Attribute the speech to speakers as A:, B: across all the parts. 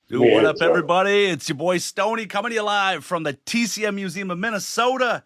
A: Dude, what up, everybody? It's your boy Stoney coming to you live from the TCM Museum of Minnesota.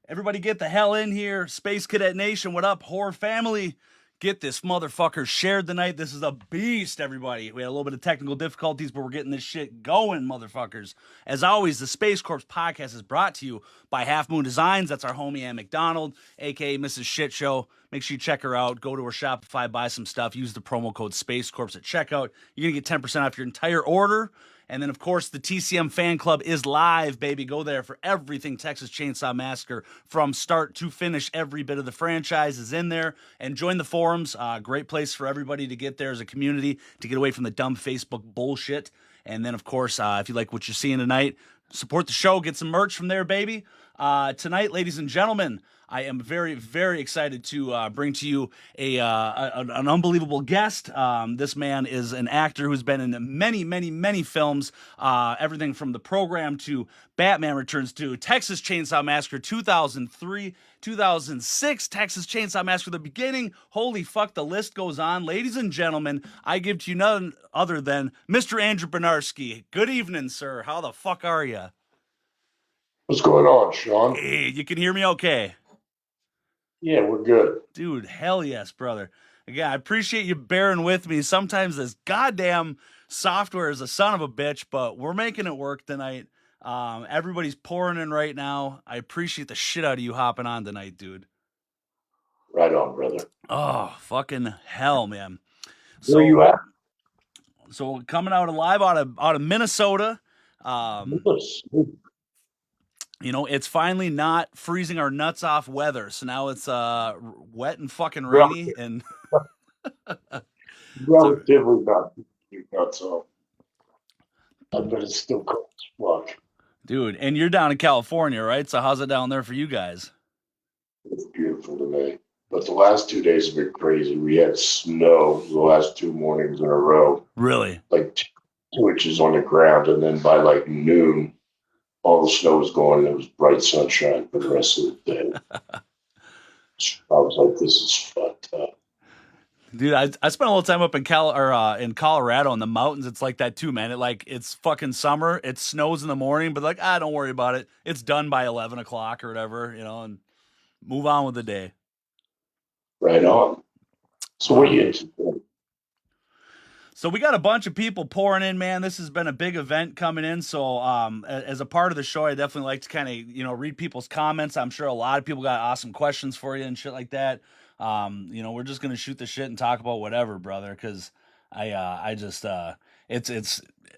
A: Everybody get the hell in here. Space Cadet Nation, what up? Horror family, get this motherfucker shared tonight. This is a beast, everybody. We had a little bit of technical difficulties, but we're getting this shit going, motherfuckers. As always, the Space Corps podcast is brought to you by Half Moon Designs. That's our homie Ann McDonald, a.k.a. Mrs. Shit Show. Make sure you check her out. Go to her Shopify, buy some stuff. Use the promo code Space Corps at checkout. You're going to get 10% off your entire order. And then, of course, the TCM Fan Club is live, baby. Go there for everything Texas Chainsaw Massacre from start to finish. Every bit of the franchise is in there. And join the forums. Great place for everybody to get there as a community, to get away from the dumb Facebook bullshit. And then, of course, if you like what you're seeing tonight, support the show. Get some merch from there, baby. Tonight, ladies and gentlemen, I am very, very excited to bring to you an unbelievable guest. This man is an actor who's been in many, many, many films. Everything from The Program to Batman Returns to Texas Chainsaw Massacre 2003, 2006, Texas Chainsaw Massacre the beginning. Holy fuck, the list goes on. Ladies and gentlemen, I give to you none other than Mr. Andrew Bryniarski. Good evening, sir. How the fuck are you?
B: What's going on, Sean?
A: Hey, you can hear me okay?
B: Yeah, we're good.
A: Dude, hell yes, brother. Again, I appreciate you bearing with me. Sometimes this goddamn software is a son of a bitch, but we're making it work tonight. Everybody's pouring in right now. I appreciate the shit out of you hopping on tonight, dude.
B: Right on, brother.
A: Oh, fucking hell, man.
B: Where are you at?
A: So coming out alive out of Minnesota. You know, it's finally not freezing our nuts off weather. So now it's wet and fucking rainy and
B: relatively not nuts off. But it's still cold as fuck.
A: Dude, and you're down in California, right? So how's it down there for you guys?
B: It's beautiful today. But the last 2 days have been crazy. We had snow the last 2 mornings in a row.
A: Really?
B: Like 2 inches on the ground, and then by like noon, all the snow was gone, and it was bright sunshine for the rest of the day. I was like, this is fucked up.
A: Dude, I spent a little time up in in Colorado in the mountains. It's like that too, man. It's fucking summer. It snows in the morning, but like, don't worry about it. It's done by 11 o'clock or whatever, you know, and move on with the day.
B: Right on. So what are you into?
A: So we got a bunch of people pouring in, man. This has been a big event coming in. So as a part of the show, I definitely like to kind of, read people's comments. I'm sure a lot of people got awesome questions for you and shit like that. We're just going to shoot the shit and talk about whatever, brother. Cause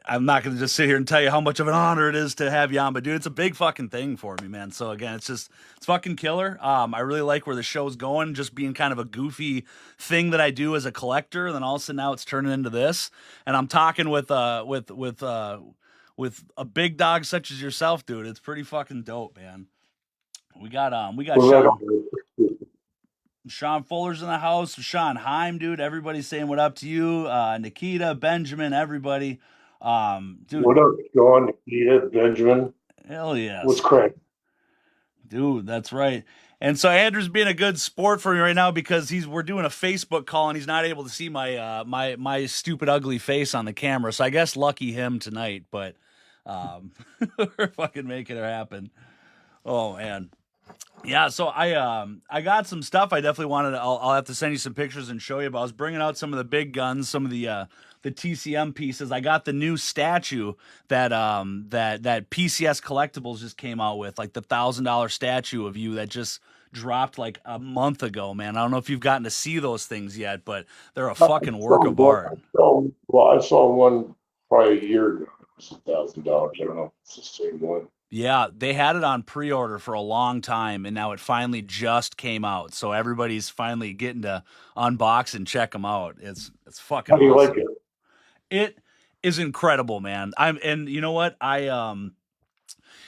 A: I'm not going to just sit here and tell you how much of an honor it is to have you on, but dude, it's a big fucking thing for me, man. So again, it's fucking killer. I really like where the show's going, just being kind of a goofy thing that I do as a collector. And then all of a sudden now it's turning into this, and I'm talking with a big dog such as yourself, dude. It's pretty fucking dope, man. We got Sean Fuller's in the house. Sean Heim, dude. Everybody's saying what up to you. Nikita, Benjamin, everybody. Dude.
B: What up, Sean, Nikita, Benjamin?
A: Hell yes.
B: What's crack?
A: Dude, that's right. And so Andrew's being a good sport for me right now because we're doing a Facebook call and he's not able to see my my stupid ugly face on the camera. So I guess lucky him tonight, but we're fucking making it happen. Oh man. Yeah, so I got some stuff I definitely wanted to, I'll have to send you some pictures and show you, but I was bringing out some of the big guns, some of the TCM pieces. I got the new statue that PCS Collectibles just came out with, like the $1,000 statue of you that just dropped like a month ago, man. I don't know if you've gotten to see those things yet, but they're a fucking work of art.
B: I saw one probably a year ago. It was $1,000. I don't know if it's the same one.
A: Yeah, they had it on pre-order for a long time, and now it finally just came out. So everybody's finally getting to unbox and check them out. It's fucking
B: How do you like
A: awesome.
B: it?
A: It is incredible, man. And you know what?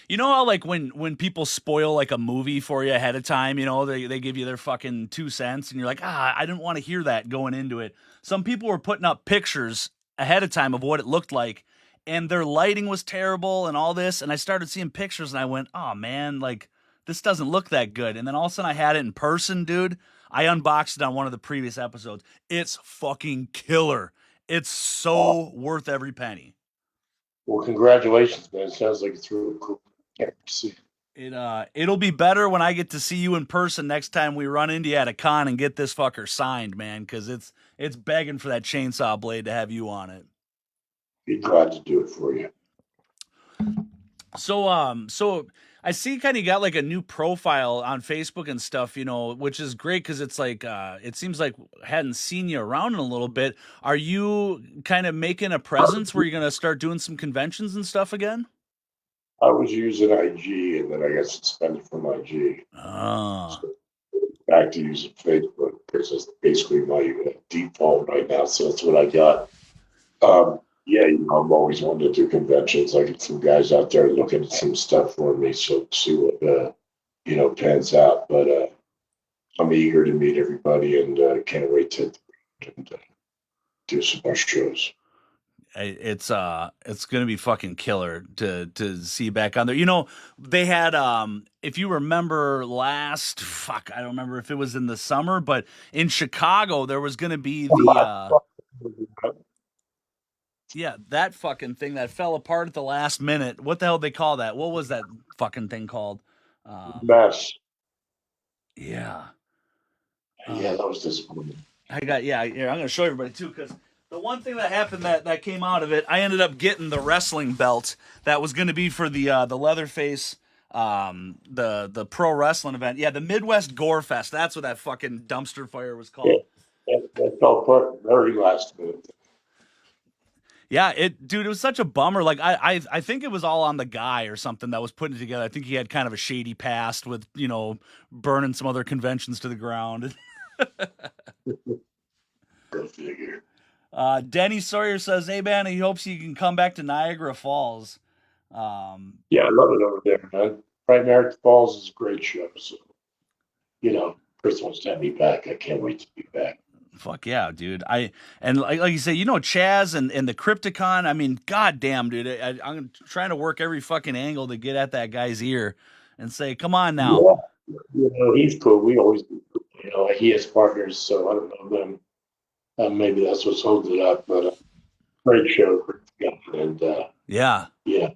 A: You know how like when people spoil like a movie for you ahead of time, they give you their fucking 2 cents, and you're like, I didn't want to hear that going into it. Some people were putting up pictures ahead of time of what it looked like, and their lighting was terrible and all this. And I started seeing pictures, and I went, oh man, like this doesn't look that good. And then all of a sudden, I had it in person, dude. I unboxed it on one of the previous episodes. It's fucking killer. It's
B: Oh,
A: so worth every penny.
B: well, congratulations, man. It sounds like it's really cool. Can't wait to see.
A: It'll be better when I get to see you in person next time we run into you at a con and get this fucker signed, man, because it's begging for that chainsaw blade to have you on it.
B: Be glad to do it for you.
A: So I see kind of got like a new profile on Facebook and stuff, which is great because it's like it seems like I hadn't seen you around in a little bit. Are you kind of making a presence where you're gonna start doing some conventions and stuff again?
B: I was using IG and then I got suspended from IG.
A: Oh,
B: So back to using Facebook because it's basically my default right now. So that's what I got. Yeah, I'm always wanting to do conventions. I get some guys out there looking at some stuff for me. So see what, pans out. But I'm eager to meet everybody and can't wait to and, do some more shows.
A: it's gonna be fucking killer to see you back on there. They had if you remember last fuck, I don't remember if it was in the summer, but in Chicago there was gonna be the yeah, that fucking thing that fell apart at the last minute. What the hell did they call that? What was that fucking thing called?
B: Mess.
A: Yeah.
B: Yeah,
A: Uh,
B: that was disappointing.
A: I got yeah. Here, I'm gonna show everybody too because the one thing that happened that came out of it, I ended up getting the wrestling belt that was going to be for the Leatherface, the pro wrestling event. Yeah, the Midwest Gore Fest. That's what that fucking dumpster fire was
B: Yeah,
A: called.
B: that fell apart very last minute.
A: Yeah, dude, it was such a bummer. Like I think it was all on the guy or something that was putting it together. I think he had kind of a shady past with burning some other conventions to the ground.
B: Go figure.
A: Denny Sawyer says, "Hey man, he hopes you can come back to Niagara Falls." Um,
B: Yeah, I love it over there, man. Bryniarski Falls is a great show. So, Chris wants to have me back. I can't wait to be back.
A: Fuck yeah, dude. And like you say, Chaz and the Crypticon. I mean, goddamn, dude. I'm trying to work every fucking angle to get at that guy's ear and say, "Come on now."
B: Yeah, he's cool. We always, he has partners, so I don't know them. Maybe that's what's holding it up. But great show, great guy, and
A: Yeah.
B: yeah,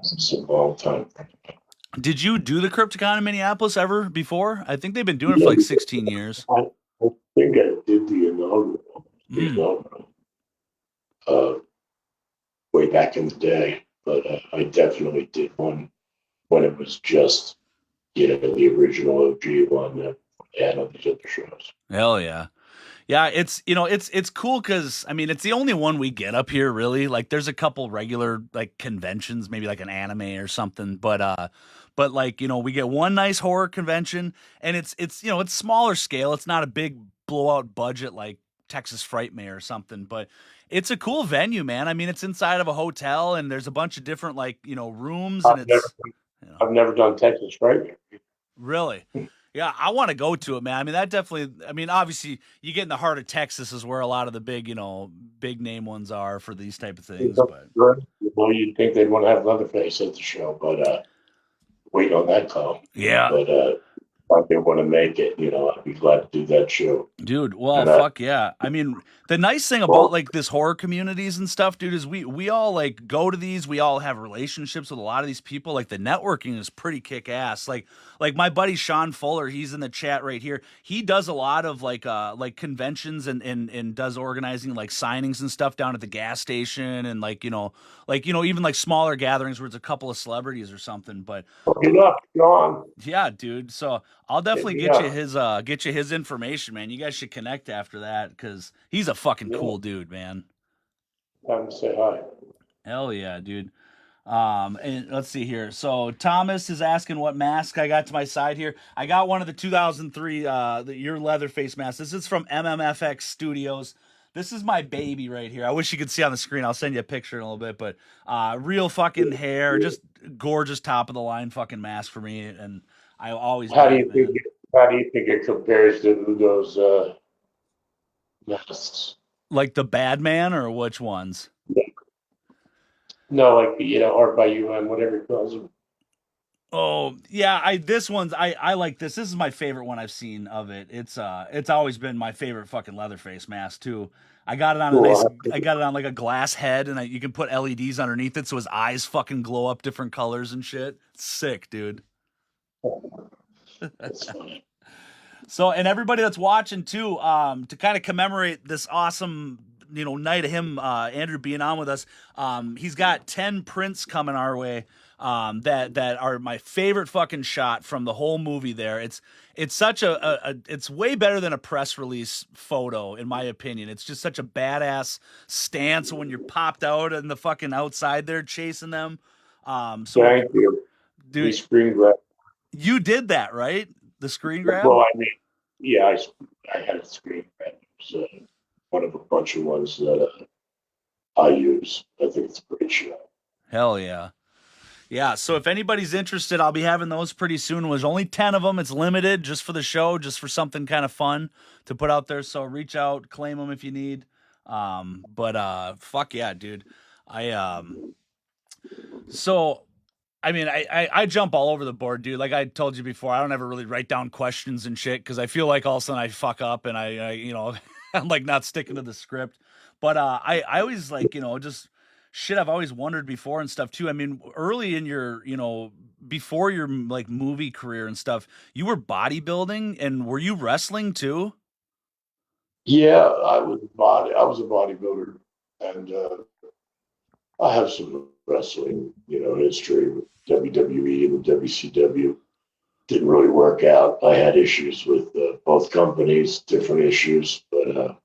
B: it's a long time.
A: Did you do the Crypticon in Minneapolis ever before? I think they've been doing it for like
B: Yeah,
A: 16 years.
B: I think I did the inaugural,
A: Mm.
B: uh, way back in the day, but I definitely did one when it was just, the original OG one that had on these other shows.
A: Hell yeah. Yeah, it's cool because I mean it's the only one we get up here really. Like there's a couple regular like conventions, maybe like an anime or something, but like we get one nice horror convention, and it's smaller scale. It's not a big blowout budget like Texas Frightmare or something, but it's a cool venue, man. I mean it's inside of a hotel, and there's a bunch of different like rooms, and
B: I've never,
A: it's you know
B: I've never done Texas right.
A: really. Yeah, I want to go to it, man. I mean, that definitely. I mean, obviously, you get in the heart of Texas is where a lot of the big, big name ones are for these type of things. But
B: Well, you'd think they'd want to have Leatherface at the show, but wait on that call.
A: yeah,
B: But if they want to make it, I'd be glad to do that show.
A: dude. Well,
B: And
A: fuck yeah. I mean, the nice thing about
B: well,
A: like this horror communities and stuff, dude, is we all like go to these. We all have relationships with a lot of these people. Like the networking is pretty kick ass. Like my buddy Sean Fuller, he's in the chat right here. He does a lot of like conventions and does organizing like signings and stuff down at the gas station, and even like smaller gatherings where it's a couple of celebrities or something. But
B: look it up, John.
A: yeah, dude. So I'll
B: Hit
A: definitely
B: me up.
A: get you his information, man. You guys should connect after that because he's a fucking
B: Yeah,
A: cool dude, man.
B: time to say hi.
A: Hell yeah, dude. And let's see here. So Thomas is asking what mask I got to my side here. I got one of the 2003 your Leatherface mask. This is from MMFX Studios. This is my baby right here. I wish you could see on the screen. I'll send you a picture in a little bit, but real fucking hair, just gorgeous top of the line fucking mask for me, and I always
B: How do
A: got
B: you
A: it,
B: think
A: man.
B: how do you think it compares to Udo's masks?
A: Like the Bad Man or which ones?
B: No, like art by UN, whatever it calls them.
A: Oh yeah, I this one's I like this. This is my favorite one I've seen of it. It's always been my favorite fucking Leatherface mask too. I got it on a nice
B: Cool.
A: I got it on like a glass head and you can put LEDs underneath it so his eyes fucking glow up different colors and shit. It's sick, dude.
B: That's funny.
A: So, and everybody that's watching too, to kind of commemorate this awesome, night of him, Andrew being on with us, he's got 10 prints coming our way, that are my favorite fucking shot from the whole movie. There, it's such it's way better than a press release photo, in my opinion. It's just such a badass stance when you're popped out and the fucking outside there chasing them. So,
B: Thank you. We
A: dude,
B: screen grab.
A: you did that, right? The screen grab.
B: Well, I mean, yeah, I had a screen grab. It's one of a bunch of ones that I use. I think it's a great shot.
A: Hell yeah. Yeah, so if anybody's interested, I'll be having those pretty soon. There's only 10 of them. It's limited just for the show, just for something kind of fun to put out there. So reach out, claim them if you need. But fuck yeah, dude. I so I mean, I jump all over the board, dude. Like I told you before, I don't ever really write down questions and shit because I feel like all of a sudden I fuck up and I'm like not sticking to the script. But I always like just shit I've always wondered before and stuff too. I mean, early in your before your like movie career and stuff, you were bodybuilding and were you wrestling too?
B: Yeah, I was a bodybuilder, and I have some wrestling, history with WWE and the WCW. Didn't really work out. I had issues with both companies, different issues, but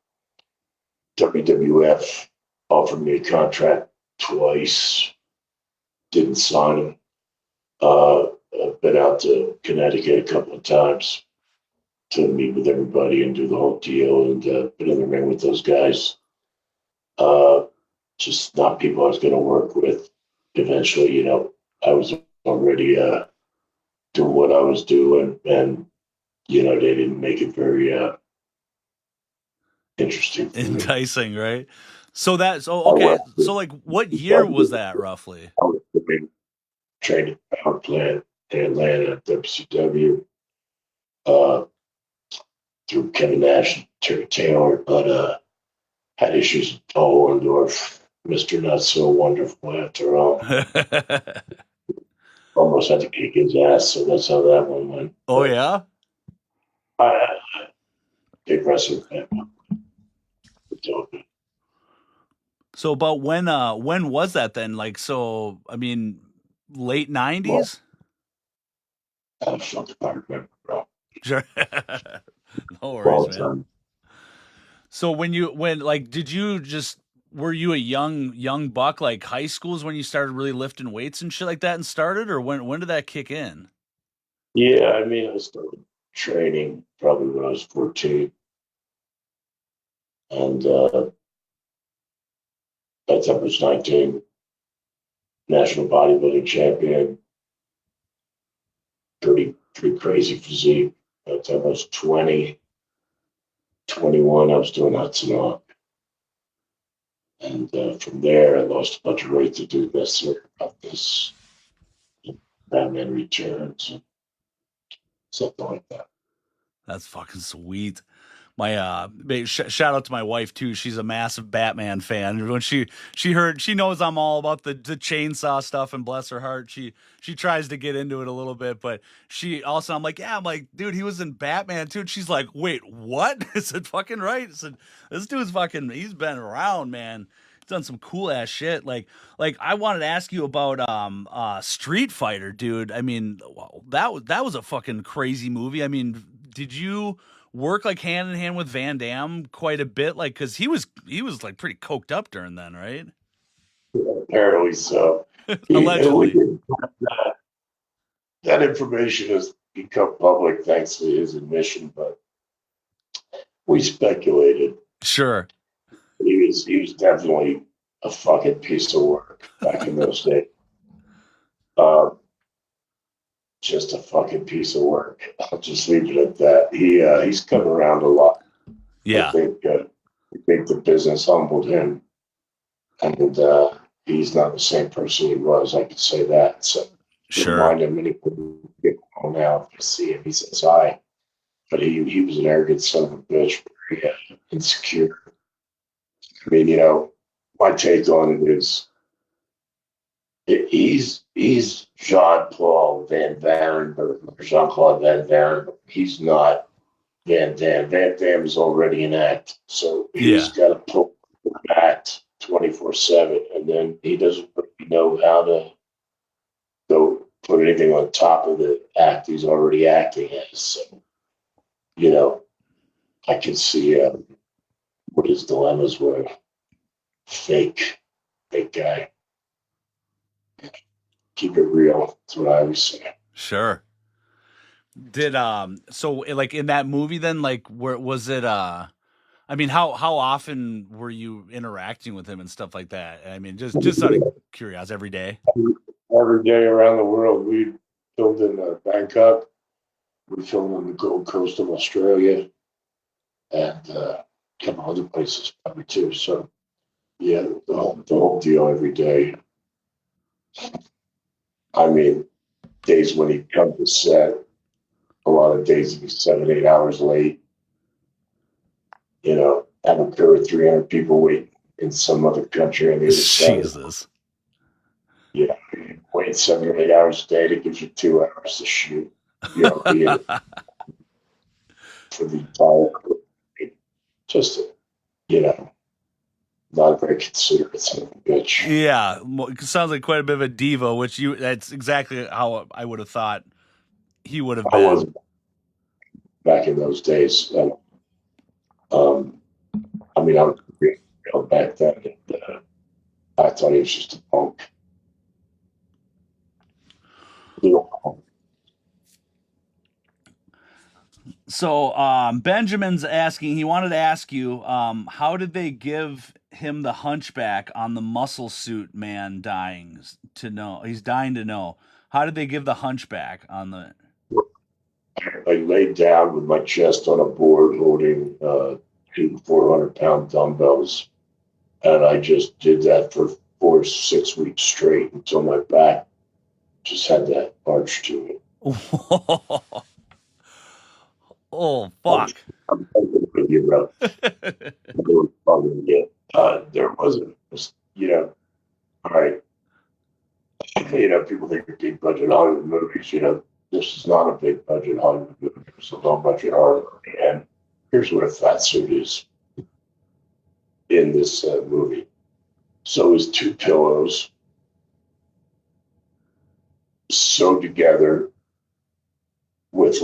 B: WWF offered me a contract twice. Didn't sign them. I've been out to Connecticut a couple of times to meet with everybody and do the whole deal, and been in the ring with those guys. Uh, just not people I was going to work with. Eventually, I was already doing what I was doing, and they didn't make it very interesting for me.
A: Enticing, right? So
B: I
A: okay.
B: went
A: So
B: to,
A: like what year was that roughly?
B: I was training power plant in Atlanta at WCW uh, through Kevin Nash and Terry Taylor, but had issues with Paul Orndorff, Mr. Not So Wonderful after all. Almost had to kick his ass, so that's how that one went.
A: Oh
B: But
A: yeah?
B: I big wrestling fan.
A: So about when was that then? Like so I mean late
B: Well,
A: 90s?
B: I don't fucking remember, bro.
A: Sure. No worries,
B: Long
A: man.
B: time.
A: So when like did you just were you a young buck like high schools when you started really lifting weights and shit like that and started or when did that kick in?
B: Yeah, I mean, I started training probably when I was 14, and by the time I was 19, national bodybuilding champion, pretty crazy physique. By the time I was 20, 21, I was doing Hudson Hawk. And from there, I lost a bunch of weight to do this or about this. Batman Returns, and something like that.
A: That's fucking sweet. My shout out to my wife too. She's a massive Batman fan. When she heard she knows I'm all about the chainsaw stuff and bless her heart, she tries to get into it a little bit, but she also I'm like, yeah, I'm like, dude, he was in Batman too. And she's like, wait, what? I said, fucking right. I said, this dude's fucking he's been around, man. He's done some cool ass shit. Like I wanted to ask you about Street Fighter, dude. I mean, that was a fucking crazy movie. I mean, did you work like hand in hand with Van Damme quite a bit? Like, cause he was like pretty coked up during then, right?
B: Apparently so. We
A: Allegedly.
B: didn't have that information has become public thanks to his admission, but we speculated.
A: Sure.
B: He was definitely a fucking piece of work back in those days. Uh, just a fucking piece of work. I'll just leave it at that. He's come around a lot.
A: Yeah.
B: I think the business humbled him, and he's not the same person he was. I could say that. So
A: Sure.
B: remind him when he get home now. If you see him, he says hi. But he was an arrogant son of a bitch, very insecure. I mean, my take on it is he's Jean-Paul Van Varenberg or Jean-Claude Van Varen. He's not Van Damme. Van Damme is already an act, so
A: Yeah.
B: he's got to pull the act 24/7, and then he doesn't really know how to go put anything on top of the act he's already acting as. So, I can see what his dilemmas were. Fake, fake guy. Keep it real. That's what I always say.
A: Sure. Did so like in that movie then, like where was it I mean how often were you interacting with him and stuff like that? I mean just out of curiosity, every day.
B: Every day around the world, we filmed in Bangkok. We filmed on the Gold Coast of Australia, and a couple other places probably too. So yeah, the whole deal every day. I mean, days when he'd come to set, a lot of days he'd be 7, 8 hours late. Have a crew of 300 people wait in some other country on the other side.
A: Jesus.
B: Yeah, wait 7 or 8 hours a day to give you 2 hours to shoot. Be for the entire crew. Just, not a very considerate son of a bitch.
A: Yeah, sounds like quite a bit of a diva, which that's exactly how I would have thought he would have
B: I
A: been.
B: wasn't back in those days. Um, I mean, I was real back then. And, I thought he was just a punk. Punk.
A: So Benjamin's asking, he wanted to ask you, how did they give him the hunchback on the muscle suit man dying to know? He's dying to know. How did they give the hunchback on the
B: I laid down with my chest on a board holding 400-pound dumbbells. And I just did that for 4 or 6 weeks straight until my back just had that arch to it.
A: Oh fuck.
B: I'm thinking with you, bro. There wasn't, all right. People think of big budget Hollywood movies. This is not a big budget Hollywood movie. It's a low budget Hollywood movie. And here's what a fat suit is in this movie. So is two pillows sewed together with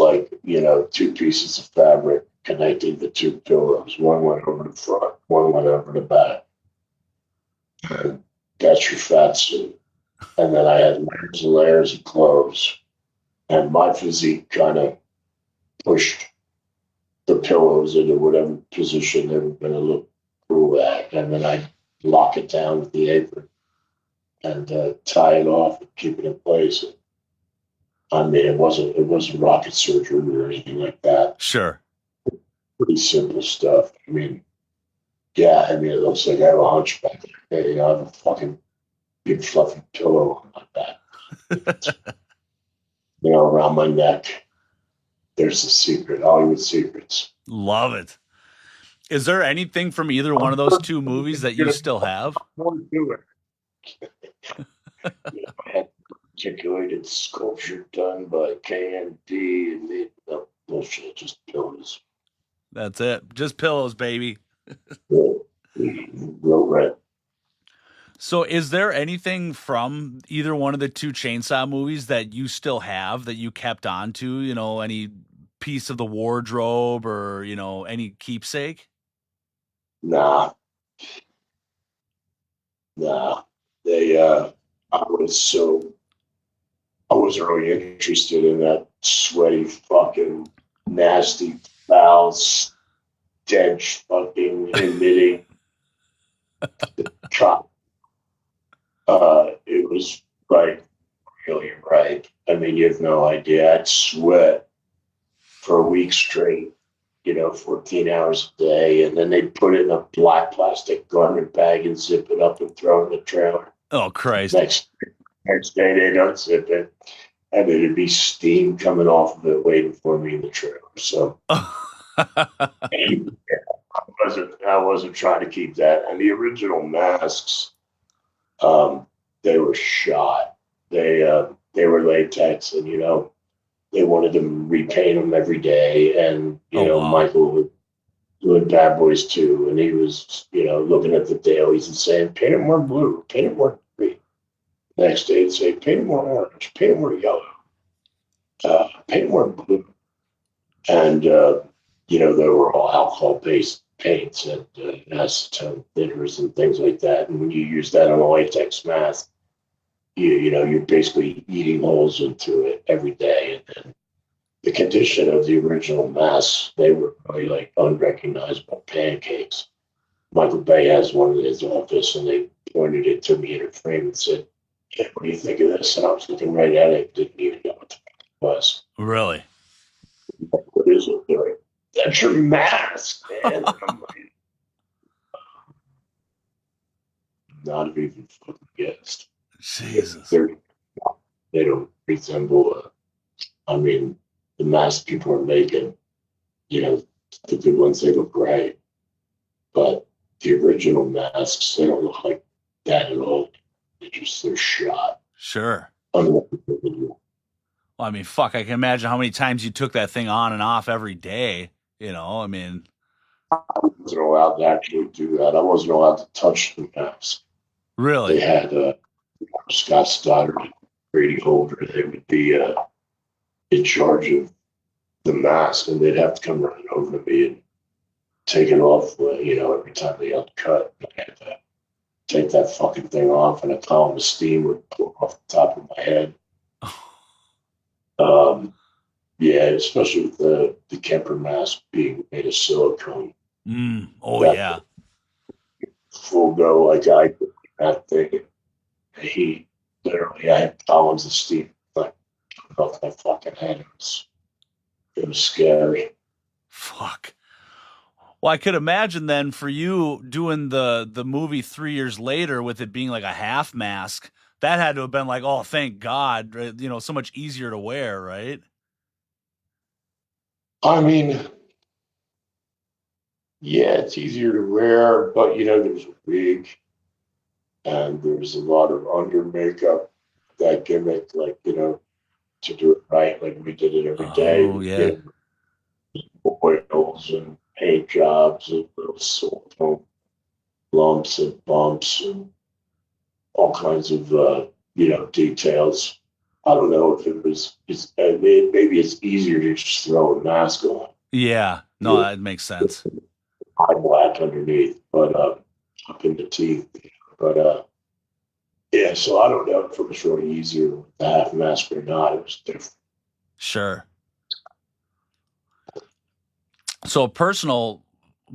B: two pieces of fabric connecting the two pillows. One went over the front, one went over the back. And that's your fat suit. And then I had layers and layers of clothes. And my physique kind of pushed the pillows into whatever position they were going to look cool at. And then I'd lock it down with the apron and tie it off and keep it in place. I mean, it wasn't rocket surgery or anything like that.
A: Sure.
B: Pretty simple stuff. I mean, it looks like I have a hunchback. Hey, I have a fucking big fluffy pillow on my back. Around my neck. There's the secret, Hollywood secrets.
A: Love it. Is there anything from either one of those two movies that you still have?
B: I had articulated sculpture done by KMD and the bullshit, just pillows.
A: That's it. Just pillows, baby.
B: Real red.
A: So is there anything from either one of the two Chainsaw movies that you still have that you kept on to, any piece of the wardrobe or, any keepsake?
B: Nah. They I wasn't really interested in that sweaty fucking nasty foul stench fucking emitting cop. It was like really right. I mean, you have no idea. I'd sweat for a week straight, 14 hours a day, and then they'd put it in a black plastic garment bag and zip it up and throw it in the trailer.
A: Oh Christ.
B: Next day they don't zip it, and there'd be steam coming off of it waiting for me in the trailer. So I wasn't trying to keep that. And the original masks, they were shot. They were latex, and they wanted to repaint them every day. And
A: wow.
B: Michael was doing Bad Boys 2, and he was looking at the dailies and saying, "Paint it more blue, paint it more green." Next day, he'd say, "Paint it more orange, paint it more yellow, paint it more blue." And they were all alcohol-based paints and acetone thinners and things like that. And when you use that on a latex mask, you're basically eating holes into it every day. And then the condition of the original masks, they were really like unrecognizable pancakes. Michael Bay has one in his office, and they pointed it to me in a frame and said, "Yeah, what do you think of this?" And I was looking right at it, didn't even know what the fuck it was.
A: Really?
B: What is it? They're like, "That's your mask, man." And I'm like, not even fucking guessed.
A: Jesus.
B: They don't resemble, the masks people are making, the good ones, they look great. But the original masks, they don't look like that at all. They're shot.
A: Sure.
B: Unbelievable.
A: Well, I mean, fuck, I can imagine how many times you took that thing on and off every day.
B: I wasn't allowed to actually do that. I wasn't allowed to touch the mask.
A: Really?
B: They had Scott Stoddard and Brady Holder. They would be in charge of the mask, and they'd have to come running over to me and take it off, every time they got cut. I had to take that fucking thing off, and a column of steam would pour off the top of my head. Yeah, especially with the Kemper mask being made of silicone.
A: Yeah.
B: Full go like I did that thing. He literally, I had columns of steam like off my fucking head. It was scary.
A: Fuck. Well, I could imagine then for you doing the movie 3 years later with it being like a half mask, that had to have been like, oh, thank God, right? So much easier to wear, right?
B: I mean, yeah, it's easier to wear, but there's a wig and there's a lot of under makeup, that gimmick, like, to do it right, like we did it every day.
A: Oh, yeah.
B: Oils and paint jobs and little silicone lumps and bumps and all kinds of details. I don't know if maybe it's easier to just throw a mask on.
A: Yeah. No, that makes sense.
B: Eye black underneath, but up in the teeth. But yeah, so I don't know if it was really easier with the half mask or not. It was different.
A: Sure. So a personal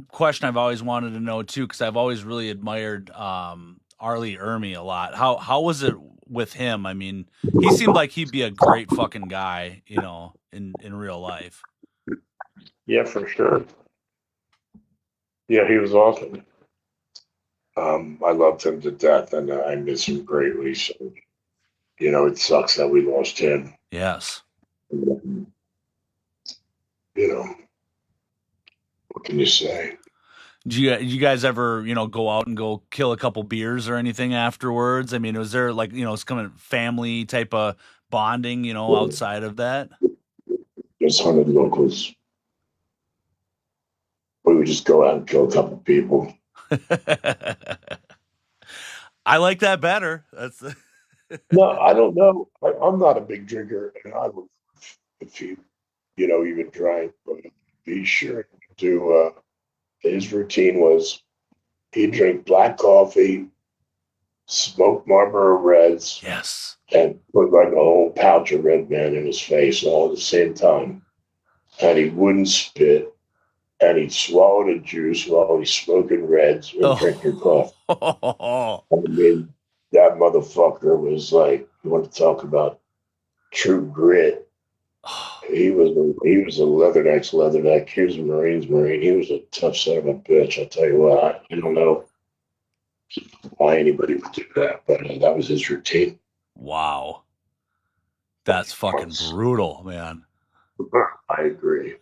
A: question I've always wanted to know too, because I've always really admired Arlie Ermy a lot. How was it with him? I mean, he seemed like he'd be a great fucking guy, in real life.
B: Yeah, for sure. Yeah, he was awesome. I loved him to death, and I miss him greatly. So, it sucks that we lost him.
A: Yes.
B: What can you say?
A: Do you guys ever, go out and go kill a couple beers or anything afterwards? I mean, was there like, it's kind of family type of bonding, outside of that?
B: Just 100 locals. We would just go out and kill a couple people.
C: I like that better. That's
B: No, I don't know. I'm not a big drinker, and I would, if he, even drank, but be sure to. His routine was he'd drink black coffee, smoked Marlboro Reds,
A: Yes.
B: and put like a whole pouch of Red Man in his face all at the same time. And he wouldn't spit, and he'd swallow the juice while he's smoking Reds or drinking coffee.
A: Oh.
B: I mean, that motherfucker was like, you want to talk about true grit. He was a leatherneck. He was a Marine. He was a tough son of a bitch. I tell you what, I don't know why anybody would do that, but that was his routine.
A: Wow. That's fucking brutal, man.
B: I agree.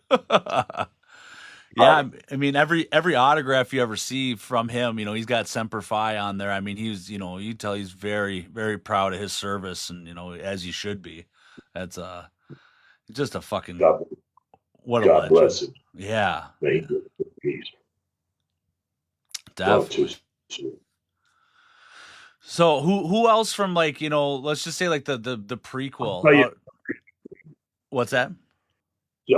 A: Yeah, I mean every autograph you ever see from him, he's got Semper Fi on there. I mean, he's, you tell he's very, very proud of his service, and as you should be. That's just a fucking
B: God,
A: what a
B: God
A: legend.
B: bless him.
A: Yeah,
B: May he go in peace.
A: definitely. So who else from, like, let's just say like the prequel. What's that?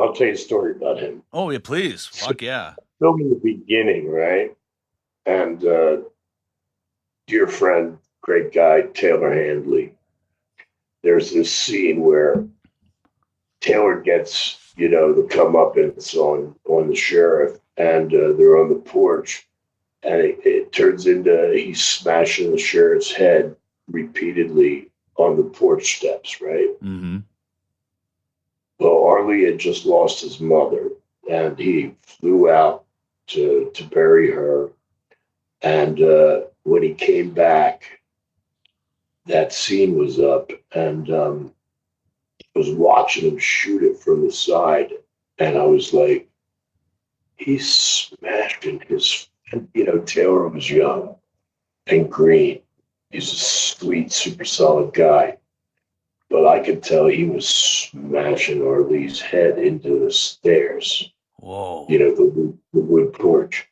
B: I'll tell you a story about him.
A: Oh yeah, please. Fuck yeah.
B: Film in the beginning, right? And dear friend, great guy, Taylor Handley. There's this scene where Taylor gets, the comeuppance on the sheriff, and they're on the porch, and it turns into he's smashing the sheriff's head repeatedly on the porch steps, right?
A: Mm-hmm.
B: Well, Arlie had just lost his mother, and he flew out to bury her. And when he came back, that scene was up, and I was watching him shoot it from the side, and I was like, he's smashing his. And, Taylor was young and green. He's a sweet, super solid guy. But I could tell he was smashing Arlie's head into the stairs.
A: Whoa.
B: The wood porch.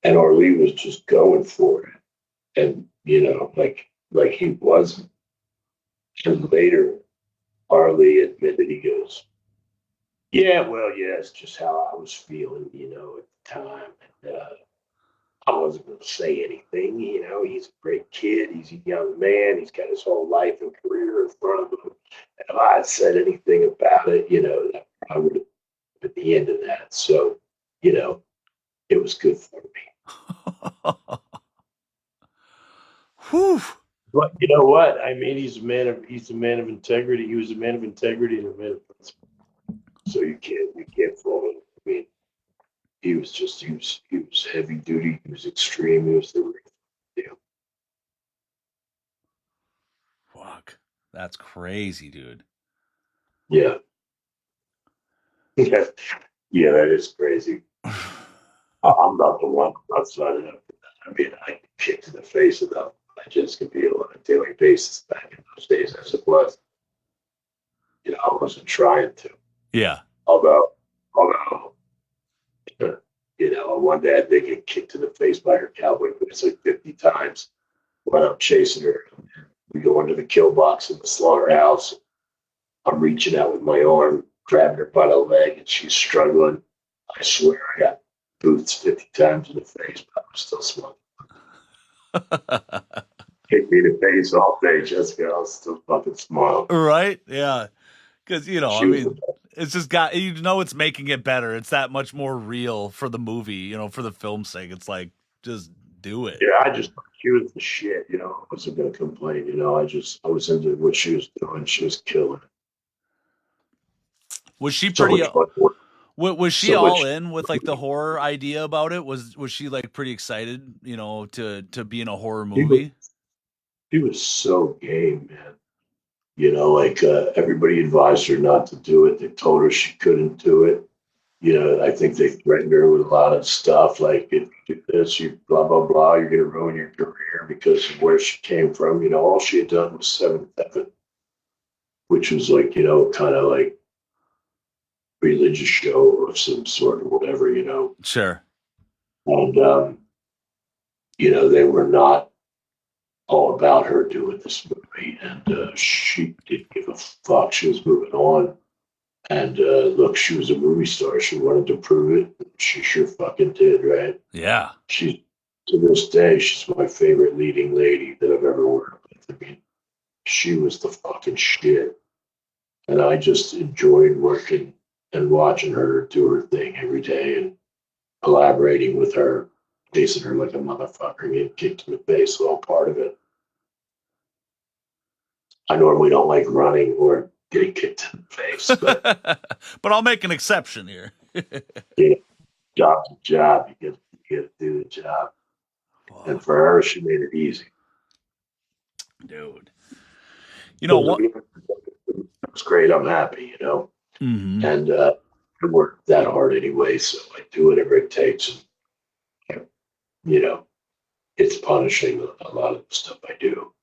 B: And Arlie was just going for it. And, like he wasn't. And later, Arlie admitted, he goes, yeah, well, yeah, it's just how I was feeling, at the time. And I wasn't going to say anything. He's a great kid. He's a young man. He's got his whole life and career in front of him. And if I had said anything about it, that probably would have been at the end of that. So, it was good for me.
A: Whew.
B: But you know what? I mean, he's a man of integrity. He was a man of integrity and a man of principle. So you can't fault him. I mean, he was heavy duty. He was extreme. He was the real deal.
A: Fuck. That's crazy, dude.
B: Yeah. Yeah, that is crazy. I'm not the one outside of that. I mean, I get kicked in the face enough. I just can be on a daily basis back in those days as it was. I wasn't trying to.
A: Yeah.
B: Although, one day I did get kicked in the face by her cowboy boots like 50 times when I'm chasing her. We go into the kill box in the slaughterhouse. I'm reaching out with my arm, grabbing her by the leg, and she's struggling. I swear I got boots 50 times in the face, but I'm still smiling. Kick me in the face all day, Jessica. I'll still fucking smile.
A: Right? Yeah. Because, I mean, it's just it's making it better. It's that much more real for the movie, for the film's sake. It's like, just do it.
B: Yeah, she was the shit, I wasn't going to complain, I was into what she was doing. She was killing it.
A: Was she
B: So
A: pretty,
B: much fun work.
A: was she
B: So
A: all
B: much-
A: in with like the horror idea about it? Was she like pretty excited, to be in a horror movie?
B: He was so game, man. Everybody advised her not to do it. They told her she couldn't do it. I think they threatened her with a lot of stuff, like, if you do this, you blah, blah, blah, you're going to ruin your career because of where she came from. All she had done was 7th Heaven, which was like, kind of like religious show of some sort or whatever,
A: Sure.
B: And, they were not all about her doing this movie. And she didn't give a fuck. She was moving on. And look, she was a movie star. She wanted to prove it. She sure fucking did, right?
A: Yeah.
B: She's to this day, she's my favorite leading lady that I've ever worked with. I mean, she was the fucking shit. And I just enjoyed working and watching her do her thing every day and collaborating with her, chasing her like a motherfucker, getting kicked in the face, all part of it. I normally don't like running or getting kicked in the face, but
A: but I'll make an exception here.
B: you know, job's a job. You get to do the job. And for her, she made it easy.
A: Dude. You know what?
B: It's great. I'm happy, you know.
A: Mm-hmm.
B: And I work that hard anyway, so I do whatever it takes. And, you know, it's punishing a lot of the stuff I do.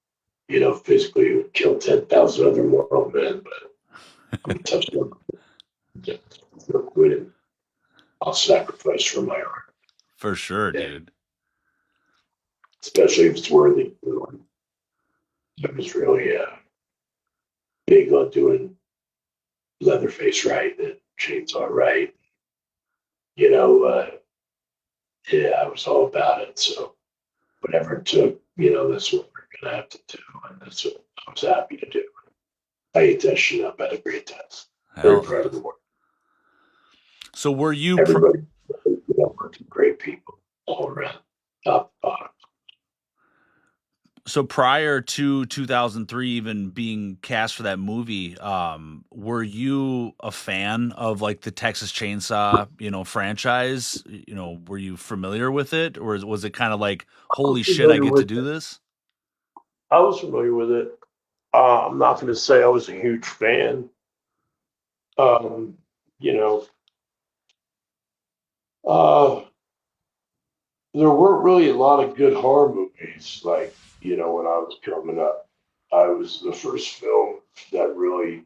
B: You know, physically, it would kill 10,000 other mortal men, but I'm a tough one. No quitting. I'll sacrifice for my art.
A: For sure,
B: Yeah.
A: dude.
B: Especially if it's worthy. I was really big on doing Leatherface right and Chainsaw right. You know, yeah, I was all about it. So whatever it took, you know, that's what we're gonna have to do, and that's what I was happy to do. I ate that shit up. I had a great time. Very proud of the work.
A: So were you?
B: Everybody, you know, working great people all around, top to bottom.
A: So prior to 2003 even being cast for that movie, were you a fan of like the Texas Chainsaw, you know, franchise? You know, were you familiar with it, or was it kind of like, holy shit, I get to do this?
B: I was familiar with it. I'm not going to say I was a huge fan. You know, there weren't really a lot of good horror movies. Like, you know, when I was coming up, I was the first film that really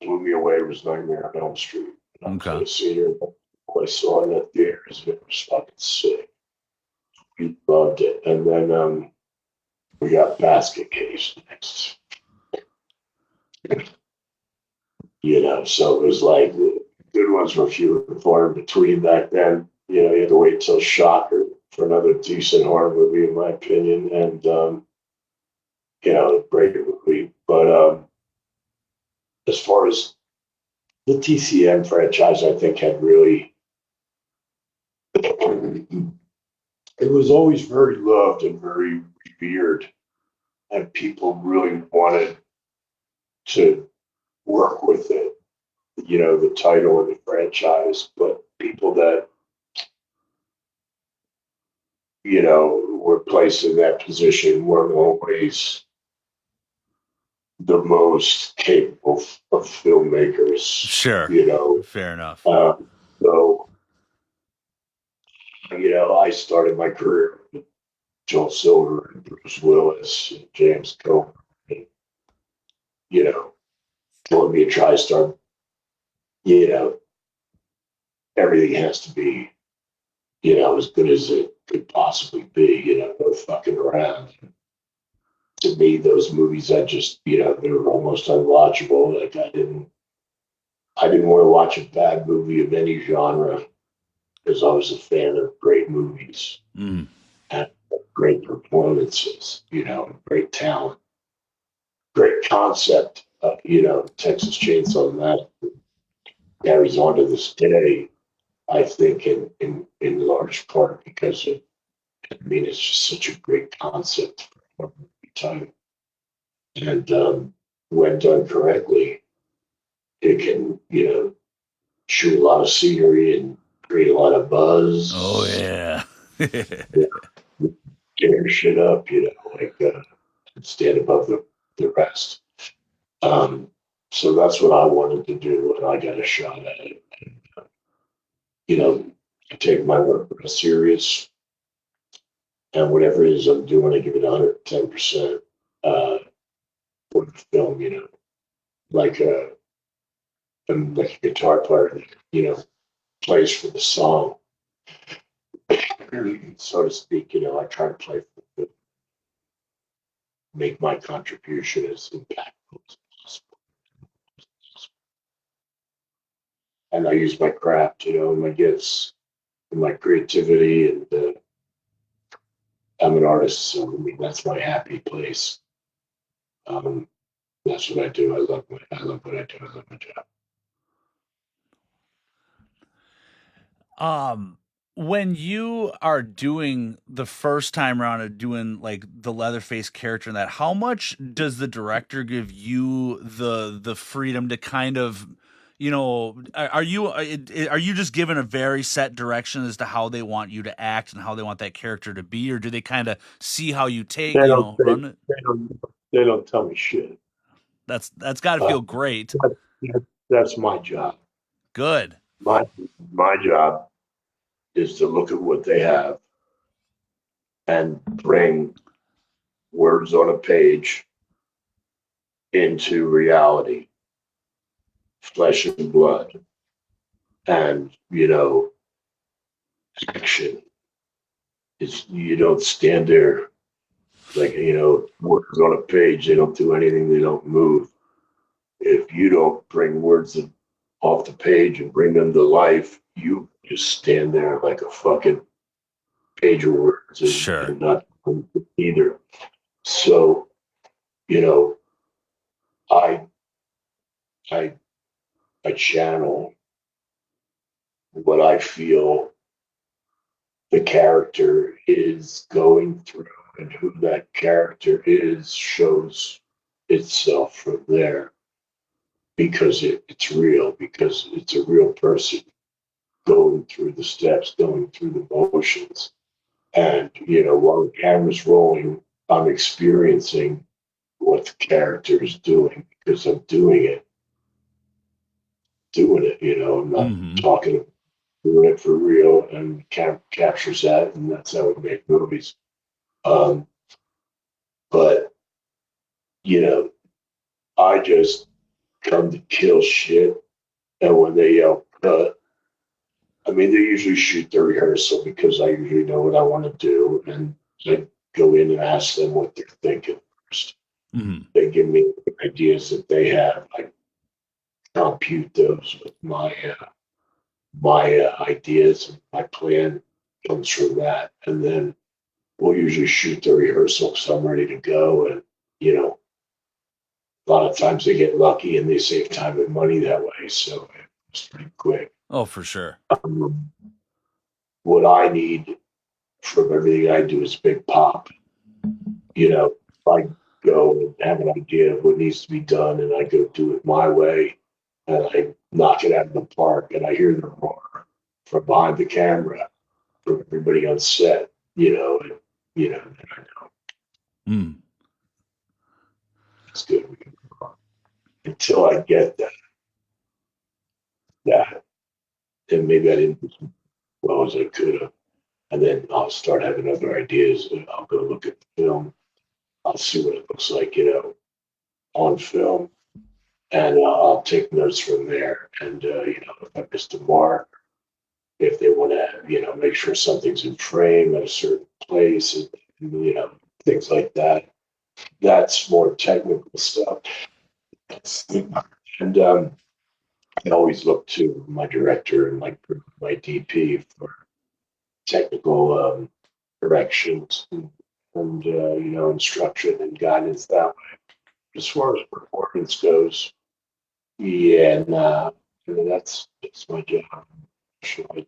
B: blew me away was Nightmare on Elm Street. And I was
A: Okay.
B: at a theater. I saw it in the theaters, and it was fucking sick. We loved it. And then we got Basket Case next. You know, so it was like the good ones were few and far in between back then. You know, you had to wait till Shocker for another decent horror movie, in my opinion. And you know, great movie. But as far as the TCM franchise, I think had really, it was always very loved and very revered, and people really wanted to work with it. You know, the title of the franchise, but people that, you know, were placed in that position weren't always the most capable of filmmakers.
A: Sure.
B: You know,
A: Fair enough.
B: So, you know, I started my career with Joel Silver and Bruce Willis and James Coburn. And, you know, told me to try to start, you know, everything has to be, you know, as good as it could possibly be, you know, no fucking around. To me, those movies, I just, you know, they were almost unwatchable. Like I didn't want to watch a bad movie of any genre because I was a fan of great movies and great performances, you know, great talent, great concept. You know, Texas Chainsaw Massacre carries on to this day. I think in large part because of, I mean, it's just such a great concept for time. And when done correctly, it can, you know, shoot a lot of scenery and create a lot of buzz.
A: Oh yeah.
B: Tear shit up, you know, like stand above the rest. So that's what I wanted to do, and I got a shot at it. You know, I take my work real serious, and whatever it is I'm doing, I give it 110% for the film. You know, like I'm like a guitar player that, you know, plays for the song, so to speak. You know, I try to play for the, make my contribution as impactful as possible. And I use my craft, you know, my gifts, and my creativity, and I'm an artist, so I mean that's my happy place. That's what I do. I love what I do. I love my job.
A: When you are doing the first time around of doing like the Leatherface character and that, how much does the director give you the freedom to kind of, you know, are you just given a very set direction as to how they want you to act and how they want that character to be, or do they kind of see how you take,
B: They
A: you
B: don't
A: know,
B: say,
A: run it?
B: they don't tell me shit.
A: That's got to
B: Uh,
A: feel great.
B: that's my job.
A: Good.
B: My job is to look at what they have and bring words on a page into reality, flesh and blood, and action. It's you don't stand there like words on a page. They don't do anything. They don't move. If you don't bring words off the page and bring them to life, you just stand there like a fucking page of words
A: Sure.
B: and not either. So, you know, I I I channel what I feel the character is going through, and who that character is shows itself from there because it's real, because it's a real person going through the steps, going through the motions. And, while the camera's rolling, I'm experiencing what the character is doing because I'm doing it, I'm not
A: Mm-hmm.
B: talking, doing it for real, and captures that, and that's how we make movies. Um, but, you know, I just come to kill shit. And when they yell cut, I mean, they usually shoot the rehearsal because I usually know what I want to do. And I go in and ask them what they're thinking first.
A: Mm-hmm.
B: They give me ideas that they have. I compute those with my ideas, and my plan comes from that. And then we'll usually shoot the rehearsal so I'm ready to go. And, a lot of times they get lucky and they save time and money that way. So it's pretty quick.
A: Oh, for sure.
B: What I need from everything I do is big pop. If I go and have an idea of what needs to be done and I go do it my way and I knock it out of the park and I hear the roar from behind the camera from everybody on set, and, then I know
A: Mm.
B: it's good. We can move on. Until I get that, then maybe I didn't do as well as I could have. And then I'll start having other ideas. I'll go look at the film. I'll see what it looks like, on film, and I'll take notes from there. And if I missed a mark, if they want to, make sure something's in frame at a certain place, and things like that. That's more technical stuff. And I always look to my director and my DP for technical directions and instruction and guidance that way. As far as performance goes, yeah, nah, that's my job. Sure, I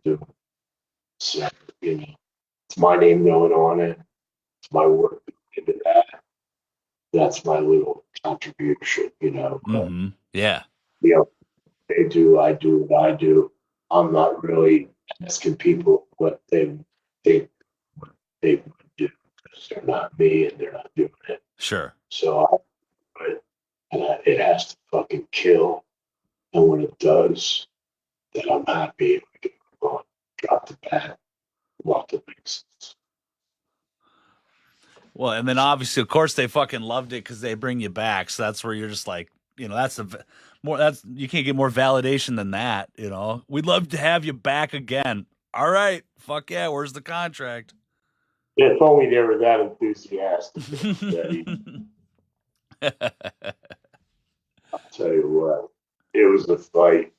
B: do. So, it's my name going on it. It's my work into that. That's my little contribution.
A: Mm-hmm. Yeah.
B: They do, I do what I do. I'm not really asking people what they think they would do because they're not me and they're not doing it.
A: Sure.
B: So it has to fucking kill. And when it does, then I'm happy. I can go on, drop the bat, walk the bases.
A: Well, and then obviously, of course, they fucking loved it because they bring you back. So that's where you're just like, that's you can't get more validation than that. We'd love to have you back again. All right, fuck yeah. Where's the contract?
B: If only they were that enthusiastic. I'll tell you what, it was a fight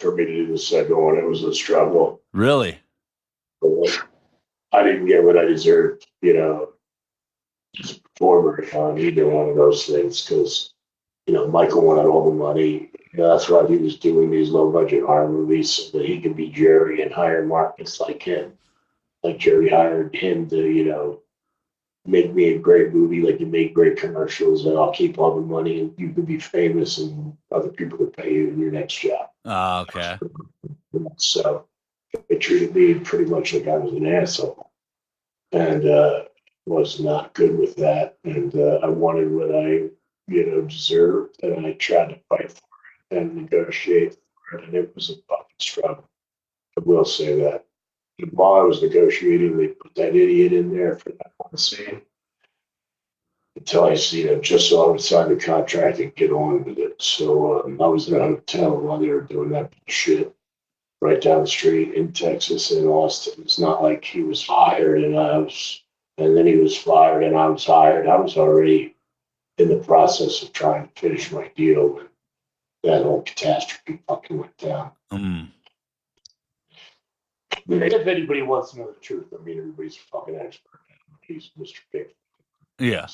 B: for me to do the second one. It was a struggle.
A: Really?
B: I didn't get what I deserved, as a performer on either one of those things because, Michael wanted all the money. That's why he was doing these low budget horror movies so that he could be Jerry and hire markets like him. Like Jerry hired him to, make me a great movie, like you make great commercials, and I'll keep all the money, and you can be famous, and other people will pay you in your next job.
A: Oh, okay.
B: So they treated me pretty much like I was an asshole, and was not good with that. And I wanted what I, deserved, and I tried to fight for it and negotiate for it, and it was a fucking struggle. I will say that. And while I was negotiating, they put that idiot in there for that one scene until I see them, just so I would sign the contract and get on with it. So I was in a hotel while they were doing that shit right down the street in Texas in Austin. It's not like he was hired and then he was fired and I was hired. I was already in the process of trying to finish my deal when that whole catastrophe fucking went down.
A: Mm.
B: If anybody wants to know the truth, I mean, everybody's a fucking expert. He's Mr. Big.
A: Yeah.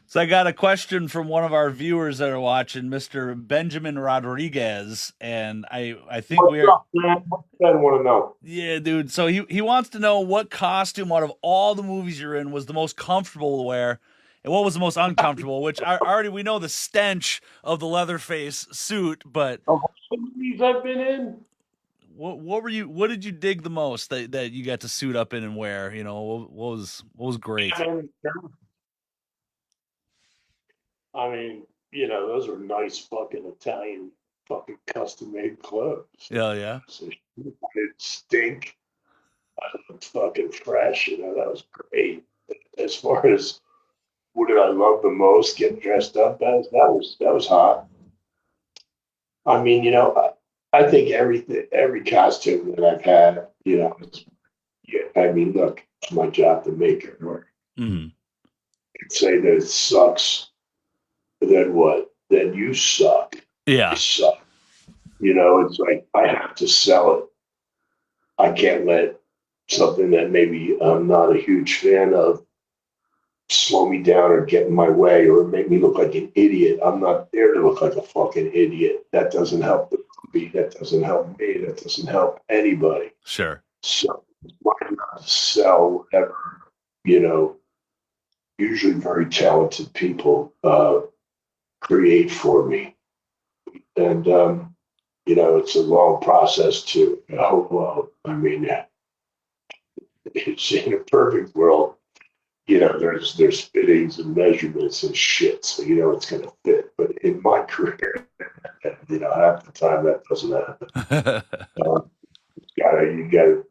A: So I got a question from one of our viewers that are watching, Mr. Benjamin Rodriguez, and I think we're
B: I want to know.
A: Yeah, dude. So he wants to know what costume out of all the movies you're in was the most comfortable to wear, and what was the most uncomfortable. Which already we know the stench of the Leatherface suit, but
B: Of all the movies I've been in,
A: what did you dig the most that you got to suit up in and wear? What was great?
B: I mean, those are nice fucking Italian fucking custom made clothes.
A: Yeah.
B: So it stink. I looked fucking fresh, that was great. As far as what did I love the most getting dressed up as, that was hot. I mean, I think every costume that I've had, I mean, look, it's my job to make it work.
A: Mm-hmm.
B: I'd say that it sucks. Then what? Then you suck.
A: Yeah.
B: You suck. It's like I have to sell it. I can't let something that maybe I'm not a huge fan of slow me down or get in my way or make me look like an idiot. I'm not there to look like a fucking idiot. That doesn't help the movie. That doesn't help me. That doesn't help anybody.
A: Sure.
B: So why not sell whatever, usually very talented people create for me. And, it's a long process too. I mean, it's in a perfect world, there's fittings and measurements and shit, so it's gonna fit. But in my career, half the time that doesn't happen. You gotta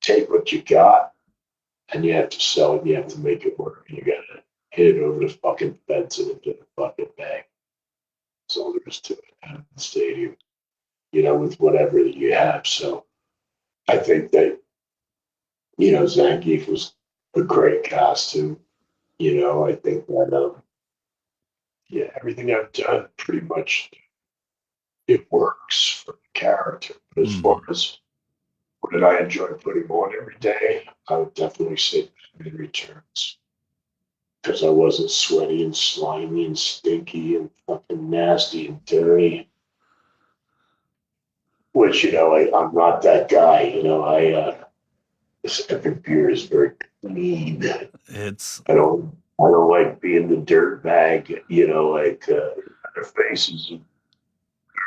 B: take what you got, and you have to sell it. And you have to make it work. And you gotta hit it over the fucking fence and into the fucking bag. That's all there is to it at the stadium, with whatever that you have. So I think that, Zangief was a great costume. I think that, everything I've done pretty much it works for the character. But as far as what did I enjoy putting on every day, I would definitely say Batman Returns. Because I wasn't sweaty and slimy and stinky and fucking nasty and dirty. Which, I'm not that guy. This epic beer is very clean. I don't like being the dirt bag, Leatherface is a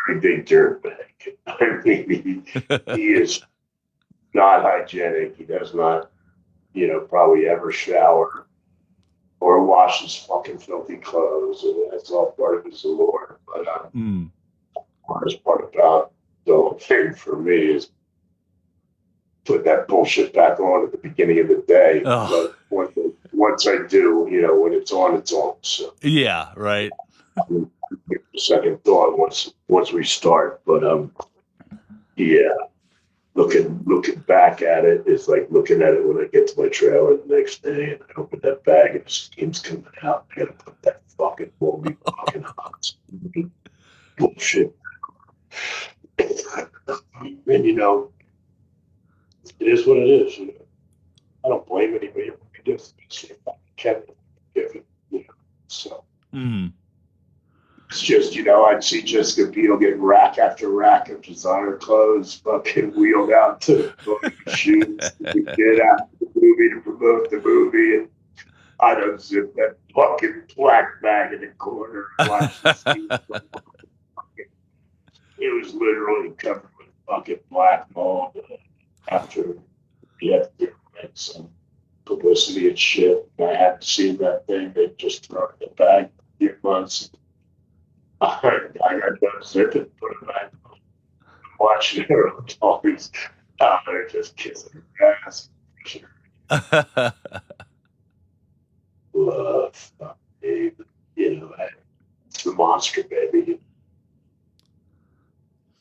B: very big dirt bag. I mean, he is not hygienic. He does not, probably ever shower or wash his fucking filthy clothes. And that's all part of his allure. But the hardest part about the whole thing for me is put that bullshit back on at the beginning of the day.
A: Oh.
B: But once I do, when it's on, it's on. So
A: yeah, right.
B: Second thought once we start, but yeah, looking back at it, it's like looking at it when I get to my trailer the next day and I open that bag and the steam's coming out. I gotta put that fucking moldy fucking hot. bullshit. And it is what it is. I don't blame anybody. Just Kevin, so
A: Mm.
B: it's just I'd see Jessica Biel get rack after rack of designer clothes, fucking wheeled out to shoots. We did after the movie to promote the movie, and I'd unzip that fucking black bag in the corner and watch the scene. It was literally covered with fucking black mold after we had to make some publicity and shit. And I hadn't seen that thing. They just thrown it in the bag for a few months. I got done zipping, put it back, watching her always out there just kissing her ass. Love, babe. It's the monster, baby.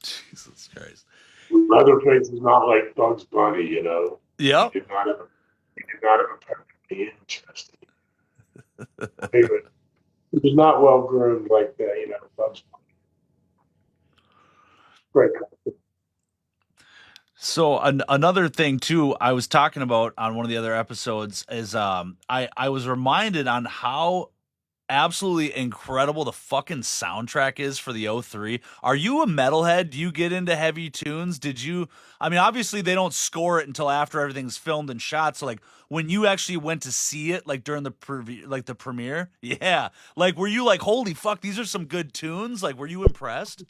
A: Jesus Christ.
B: Leatherface is not like Bugs Bunny,
A: Yep.
B: He did not have a perfectly interesting. He was not well groomed like that, Bugs Bunny. Great.
A: So another thing too, I was talking about on one of the other episodes is I was reminded on how absolutely incredible the fucking soundtrack is for the 03. Are you a metalhead? Do you get into heavy tunes? I mean, obviously they don't score it until after everything's filmed and shot. So like when you actually went to see it, like during the premiere, yeah. Like, were you like, holy fuck, these are some good tunes? Like, were you impressed?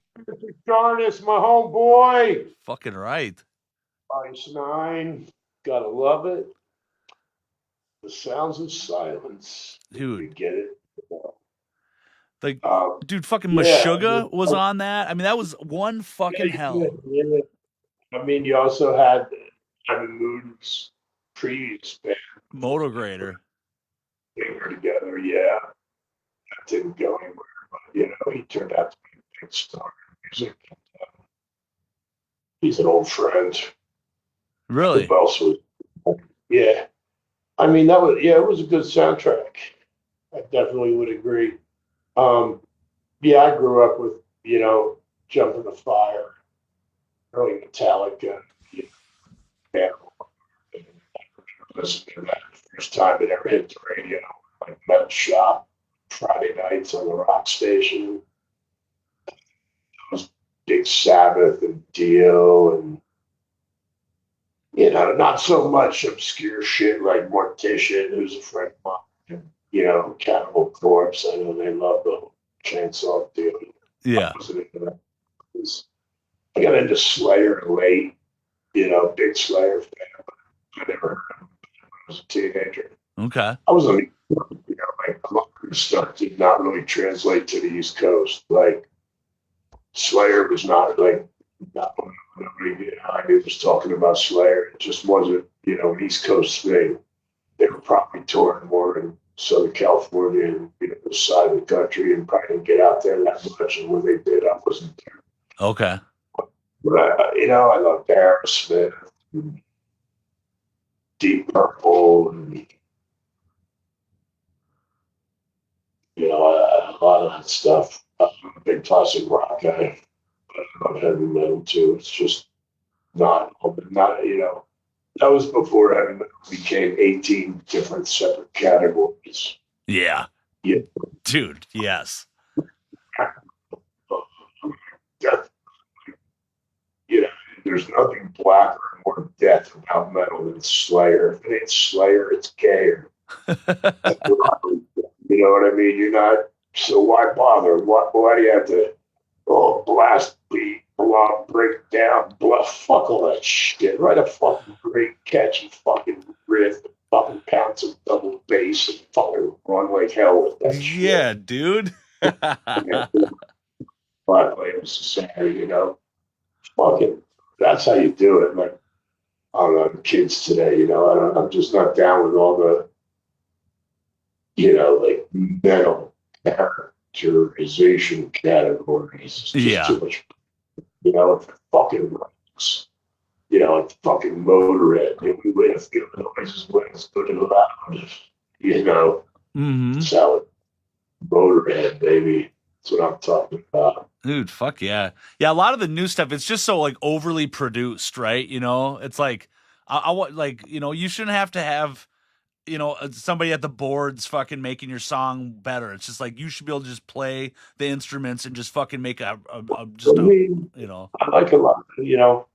B: Jarnis, my homeboy.
A: Fucking right.
B: Ice 9. Gotta love it. The sounds of silence.
A: Dude.
B: We get it.
A: Like, dude, fucking Meshuggah was on that. I mean, that was one fucking hell.
B: Yeah. I mean, you also had Moon's previous band,
A: Motograder.
B: They were together, yeah. That didn't go anywhere, but he turned out to be a big star in music. He's an old friend.
A: Really?
B: Who else was? Yeah. I mean, it was a good soundtrack. I definitely would agree. I grew up with, Jump in the Fire, early Metallica, listening to that the first time it ever hit the radio, like Metal Shop, Friday nights on the rock station. That was Big Sabbath and Dio and, not so much obscure shit like Mortician, who's a friend of mine. Cannibal Corpse. I know they love the Chainsaw deal.
A: Yeah.
B: I got into Slayer late, big Slayer fan. I never heard of him when I was a teenager.
A: Okay.
B: I was only, stuff did not really translate to the East Coast. Like, Slayer was not like, nobody I knew was talking about Slayer. It just wasn't, an East Coast thing. They were probably touring more in Southern California and the side of the country, and probably didn't get out there that much. And when they did, I wasn't there.
A: Okay.
B: But I loved Aerosmith, Deep Purple, and a lot of that stuff. I'm a big classic rock guy, but I love heavy metal too. It's just not. That was before heavy metal became 18 different separate categories.
A: Yeah.
B: Yeah.
A: Dude, yes.
B: There's nothing blacker and more death about metal than Slayer. If it ain't Slayer, it's gayer. You know what I mean? You're not. So why bother? Why do you have to? Blast beat, break down, fuck all that shit. Write a fucking great, catchy fucking riff, fucking pound some double bass, and fucking run like hell with that shit.
A: Yeah, dude.
B: But it was Society, fucking. That's how you do it. Like, I don't know, the kids today, I'm just not down with all the, like metal characterization categories. It's just too much. It fucking rocks. It's fucking Motorhead. We wait a few noises when it's good and loud.
A: Mm-hmm.
B: Solid Motorhead, baby. That's what I'm talking about.
A: Dude, fuck yeah. Yeah, a lot of the new stuff, it's just so like overly produced, right? You know, it's like I want like, you know, you shouldn't have to have, you know, somebody at the boards fucking making your song better. It's just like you should be able to just play the instruments and just fucking make
B: I
A: just a,
B: mean,
A: you know.
B: I like a lot. You know,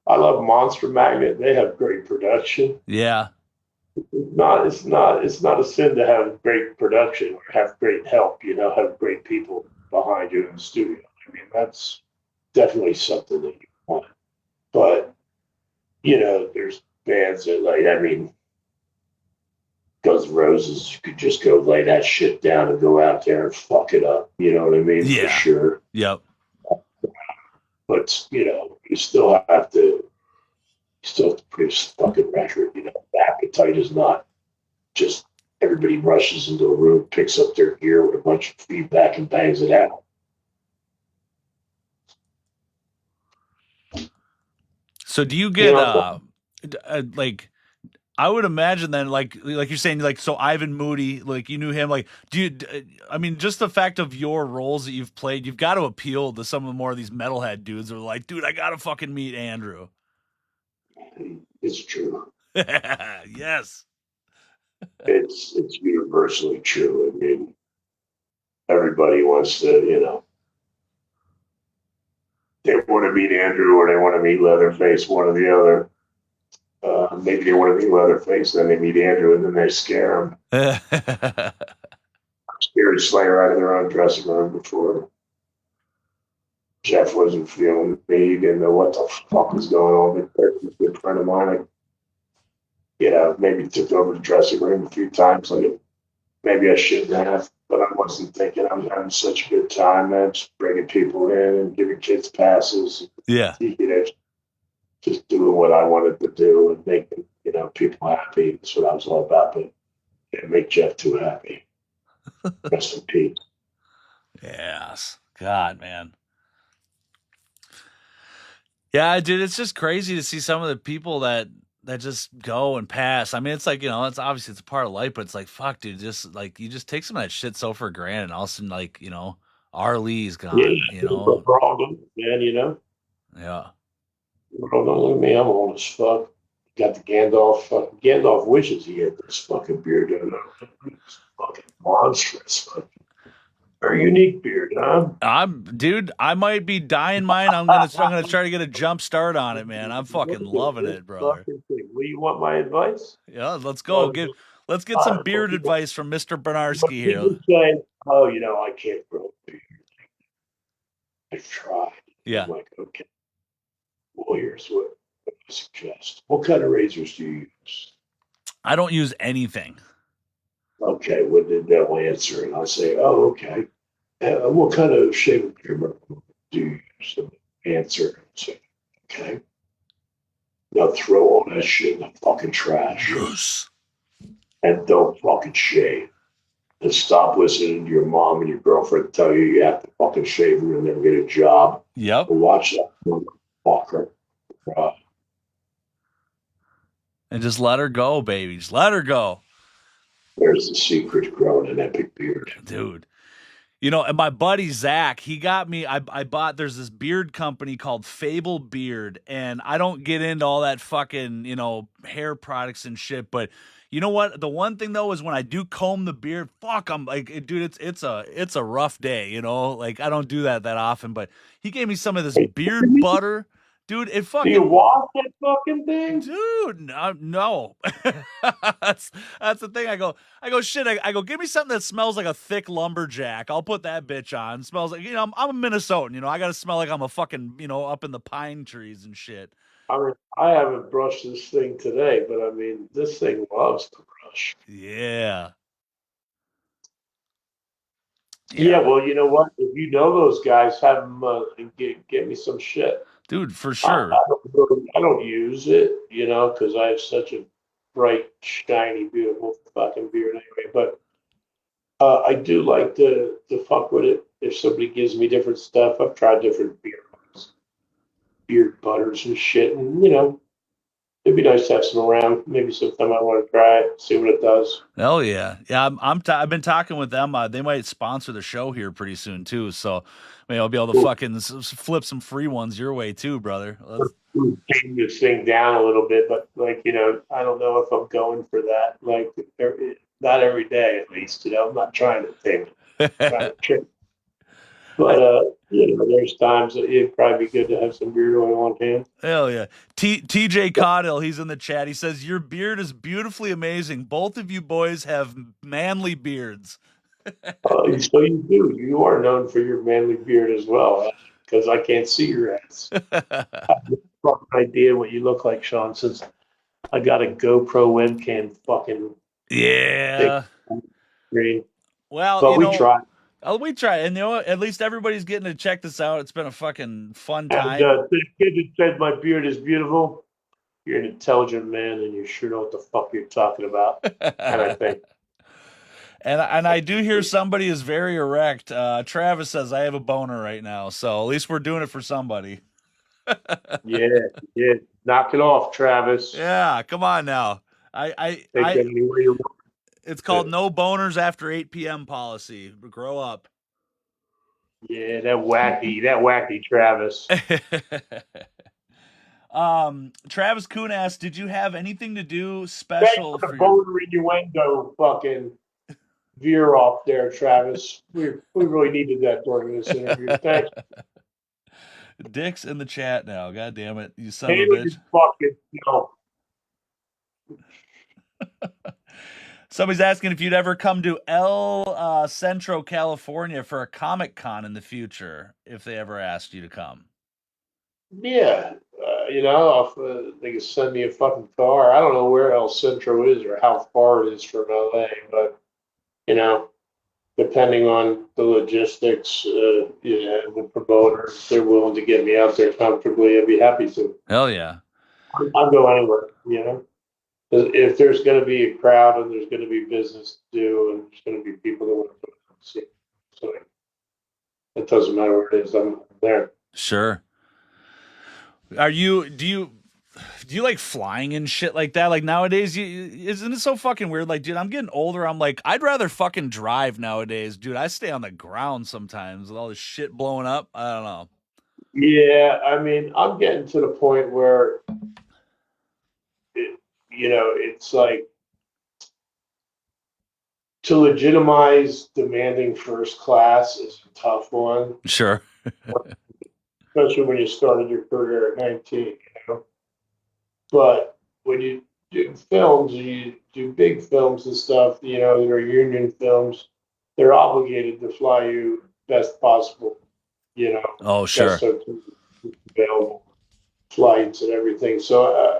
B: I love Monster Magnet. They have great production.
A: Yeah.
B: It's not a sin to have great production or have great help. You know, have great people behind you in the studio. I mean, that's definitely something that you want. But you know, there's bands that like. I mean, Guns N' Roses, you could just go lay that shit down and go out there and fuck it up. You know what I mean? For
A: Yeah.
B: sure.
A: Yep.
B: But you know, you still have to produce a fucking record. You know, the appetite is not just everybody rushes into a room, picks up their gear with a bunch of feedback and bangs it out.
A: So do you
B: You
A: get
B: know,
A: like I would imagine then, like you're saying, like so Ivan Moody, like you knew him, like do you? I mean, just the fact of your roles that you've played, you've got to appeal to some of the more of these metalhead dudes who are like, dude, I gotta fucking meet Andrew.
B: it's true.
A: Yes.
B: It's universally true. I mean, everybody wants to, you know, they want to meet Andrew or they want to meet Leatherface, one or the other. Maybe they want to meet Leatherface, then they meet Andrew, and then they scare him. Scared Slayer out of their own dressing room before Jeff wasn't feeling me. He didn't know what the fuck was going on. But a good friend of mine, you know, maybe took over the dressing room a few times. Like maybe I shouldn't have, but I wasn't thinking. I was having such a good time, man. Just bringing people in and giving kids passes.
A: Yeah.
B: You know, just doing what I wanted to do and making, you know, people happy. That's what I was all about. But didn't make Jeff too happy. Rest in peace.
A: Yes. God, man. Yeah, dude, it's just crazy to see some of the people that just go and pass. I mean, it's like, you know, it's obviously it's a part of life, but it's like, fuck, dude, just like you just take some of that shit so for granted. And all of a sudden, like, you know, Arlee's
B: Yeah,
A: gone, you
B: no
A: know.
B: problem, man. You know,
A: Yeah.
B: don't look at me. I'm old as fuck. Got the Gandalf. Gandalf wishes he had this fucking beard. It's fucking monstrous. But very unique beard, huh?
A: Dude, I might be dying mine. I'm gonna try to get a jump start on it, man. I'm fucking loving it, brother.
B: Fucking thing. Well, you want my advice?
A: Yeah, let's go.
B: Well,
A: Let's get
B: all
A: some
B: right, well,
A: beard advice from Mr.
B: when
A: Bryniarski
B: people
A: here.
B: say, "Oh, you know, I can't grow a beard," I've tried. I'm
A: Yeah.
B: like, okay, well, here's what I suggest. What kind of razors do you use?
A: I don't use anything.
B: Okay, well, then they'll answer, and I'll say, "Oh, okay. What kind of shaving cream do you use?" And answer, say, "Okay." Now throw all that shit in the fucking trash
A: Yes.
B: and don't fucking shave. And stop listening to your mom and your girlfriend tell you you have to fucking shave or you'll never get a job.
A: Yep.
B: And watch that motherfucker. Uh,
A: And just let her go, baby. Just let her go.
B: there's the secret to growing an epic beard.
A: Dude. You know, and my buddy Zach, he got me. I bought. There's this beard company called Fable Beard, and I don't get into all that fucking hair products and shit. But you know what? The one thing though is when I do comb the beard, fuck, I'm like, dude, it's a rough day. You know, like I don't do that often. But he gave me some of this
B: Hey,
A: beard butter, dude. It
B: do you
A: fucking
B: wash that fucking thing?
A: Dude, no. That's the thing. I go, shit. I go, give me something that smells like a thick lumberjack. I'll put that bitch on. Smells like, I'm a Minnesotan. I got to smell like I'm a fucking, up in the pine trees and shit.
B: I mean, I haven't brushed this thing today, but I mean, this thing loves to brush.
A: Yeah.
B: Yeah, well, you know what? If you know those guys, have them get me some shit.
A: Dude, for
B: I,
A: sure.
B: I don't use it, you know, because I have such a bright, shiny, beautiful fucking beard anyway. But I do like to fuck with it. If somebody gives me different stuff, I've tried different beard butters and shit, and you know,
D: it'd be nice to have some around. Maybe sometime I want to try it, see what it does.
A: Hell yeah, yeah. I've been talking with them. They might sponsor the show here pretty soon too. So maybe I'll be able to
D: Cool.
A: fucking flip some free ones your way too, brother.
D: Tame this thing down a little bit, but like I don't know if I'm going for that. Like, not every day, at least. I'm not trying to tame it, trying to trick. But there's times that it'd probably be good to have some beard oil on hand.
A: Hell yeah. TJ Caudill, he's in the chat. He says, "Your beard is beautifully amazing. Both of you boys have manly beards."
D: So you do. You are known for your manly beard as well, because I can't see your ass. I have no fucking idea what you look like, Sean, since I got a GoPro webcam fucking
A: Yeah.
D: screen.
A: Well,
D: But we tried.
A: We try, and at least everybody's getting to check this out. It's been a fucking fun time.
D: And the kid that said my beard is beautiful, you're an intelligent man, and you sure know what the fuck you're talking about. And I think.
A: And I do hear somebody is very erect. Travis says I have a boner right now, so at least we're doing it for somebody.
D: Yeah. Knock it off, Travis.
A: Yeah, come on now.
D: Take it anywhere you want.
A: It's called no boners after 8 p.m. policy. Grow up.
D: Yeah, that wacky Travis.
A: Travis Kuhn asked, "Did you have anything to do special
D: Thanks for
A: for
D: the
A: your
D: boner innuendo fucking veer off there, Travis? We really needed that during this interview. Thanks.
A: Dick's in the chat now? God damn it, you son of a bitch!
D: Fucking no.
A: Somebody's asking if you'd ever come to El Centro, California for a Comic Con in the future, if they ever asked you to come.
D: Yeah, if they could send me a fucking car. I don't know where El Centro is or how far it is from LA, but depending on the logistics, the promoter, if they're willing to get me out there comfortably, I'd be happy to.
A: Hell yeah.
D: I'll go anywhere, If there's going to be a crowd and there's going to be business to do and there's going to be people that want to come and see it. So it doesn't matter where it is, I'm there.
A: Sure. Do you like flying and shit like that? Like nowadays, isn't it so fucking weird? Like, dude, I'm getting older. I'm like, I'd rather fucking drive nowadays, dude. I stay on the ground sometimes with all this shit blowing up. I don't know.
D: Yeah, I mean, I'm getting to the point where, it's like to legitimize demanding first class is a tough one.
A: Sure.
D: Especially when you started your career at 19, But when you do films, you do big films and stuff, that are union films, they're obligated to fly you best possible,
A: Oh, sure.
D: best available flights and everything. So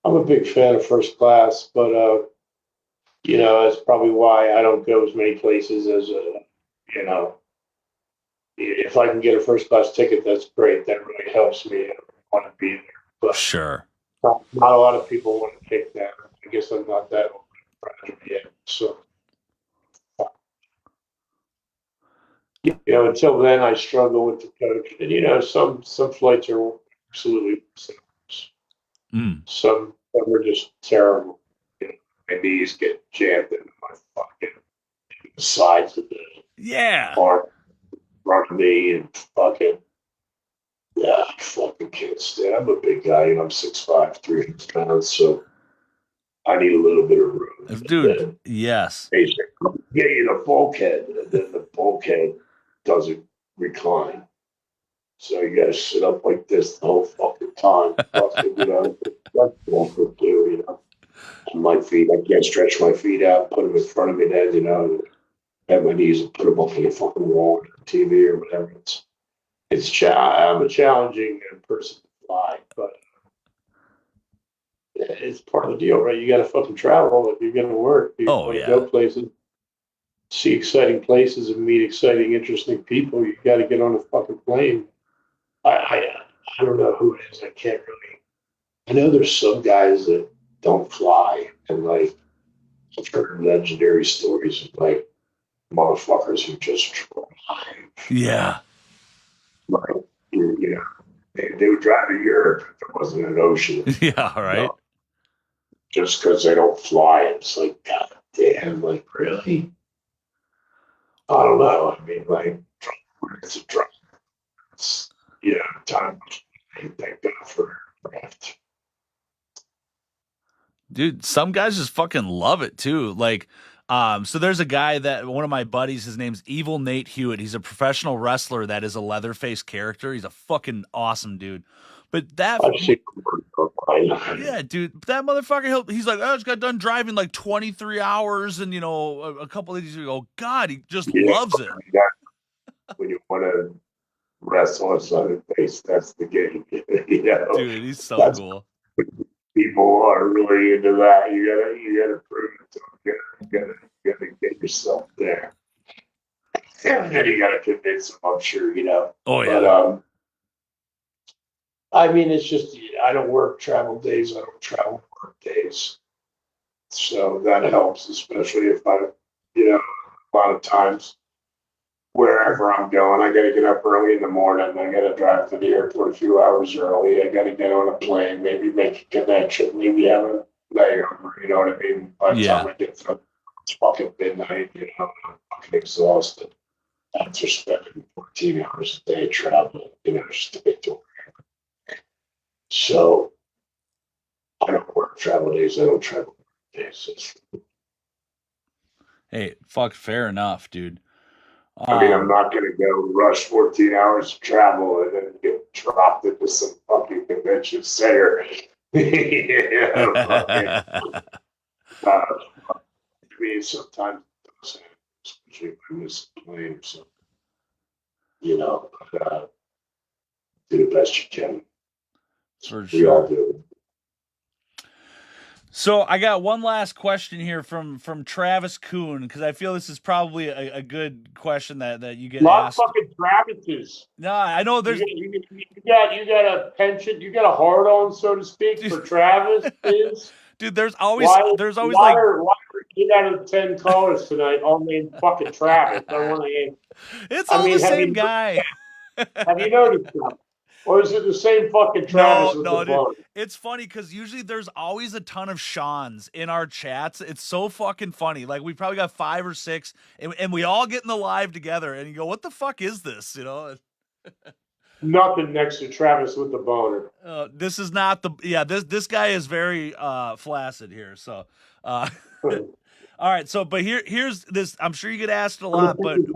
D: I'm a big fan of first class, but that's probably why I don't go as many places as if I can get a first class ticket, that's great. That really helps me. I want to be there. But
A: Sure.
D: not a lot of people want to take that. I guess I'm not that old yet. So, until then, I struggle with the coach. And, some flights are absolutely some are just terrible. My knees get jammed into my fucking sides of the car. Front of me and fucking, I fucking can't stand. I'm a big guy, I'm 6'5", 300 pounds, so I need a little bit of room.
A: Dude, yes.
D: Basically, get you the bulkhead, and then the bulkhead doesn't recline. So you got to sit up like this the whole fucking time. That's awful too, My feet, I can't stretch my feet out, put them in front of me then, at my knees and put them up on the fucking wall or TV or whatever. I'm a challenging person to fly, but it's part of the deal, right? You got to fucking travel if you're going to work. You want to go places, see exciting places, and meet exciting, interesting people. You got to get on a fucking plane. I don't know who it is. I can't really. I know there's some guys that don't fly, and I've heard legendary stories of motherfuckers who just drive.
A: Yeah.
D: They would drive to Europe, wasn't an ocean.
A: Yeah, right.
D: No, just because they don't fly, it's like, God damn, like, really? I don't know. I mean, like, it's a drug. It's, time. Thank God for craft.
A: Dude, some guys just fucking love it too. Like, so there's a guy that one of my buddies, his name's Evil Nate Hewitt. He's a professional wrestler that is a Leatherface character. He's a fucking awesome dude. But that,
D: I've seen online.
A: yeah, dude, that motherfucker, he's like, I just got done driving like 23 hours and, a couple of days ago. God, he just
D: Yeah,
A: loves it.
D: when you want to wrestle us on the face, that's the game.
A: Dude, he's so
D: That's-
A: cool.
D: People are really into that. You gotta prove it to them. You gotta get yourself there. And then you gotta convince them, I'm sure,
A: Oh, yeah.
D: But I mean, it's just I don't work travel days. I don't travel work days, so that helps, especially if a lot of times wherever I'm going, I got to get up early in the morning. I got to drive to the airport a few hours early. I got to get on a plane, maybe make a connection, maybe have a layover. You know what I mean? By the time I get to it's fucking midnight, I'm fucking exhausted. After spending 14 hours a day traveling, just to get to work. So I don't work travel days. I don't travel work days.
A: Hey, fuck, fair enough, dude.
D: I mean, I'm not going to go rush 14 hours of travel and then get dropped into some fucking convention center. I mean, sometimes it does happen, especially if I miss the plane. So, do the best you can.
A: For
D: We all
A: sure.
D: do.
A: So I got one last question here from Travis Kuhn, because I feel this is probably a good question that you get
D: A lot
A: asked.
D: of fucking Travises.
A: No, I know there's
D: You got a penchant, you got a hard on, so to speak, for Travis.
A: dude. There's always
D: why
A: like
D: are 8 out of 10 callers tonight all named fucking Travis? I want to.
A: it's all the same
D: you,
A: guy.
D: Have you noticed that? Or is it the same fucking Travis with the
A: dude.
D: phone?
A: It's funny because usually there's always a ton of Seans in our chats. It's so fucking funny. Like we probably got 5 or 6, and we all get in the live together, and you go, "What the fuck is this?"
D: Nothing next to Travis with the boner.
A: This is not the This guy is very flaccid here. So, all right. So, but here's this. I'm sure you get asked a lot, but
D: you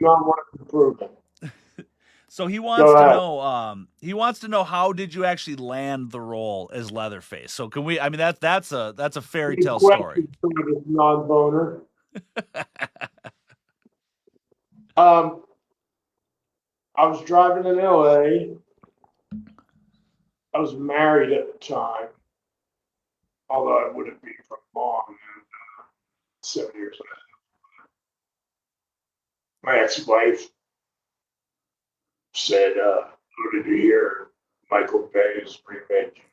D: don't want to prove it.
A: So he wants to know. He wants to know, how did you actually land the role as Leatherface? So can we? I mean, that's a fairy tale story.
D: Non-boner. I was driving in LA. I was married at the time, although I wouldn't be for long. And 7 years later, my ex-wife said, "Who did you hear? Michael Bay is remaking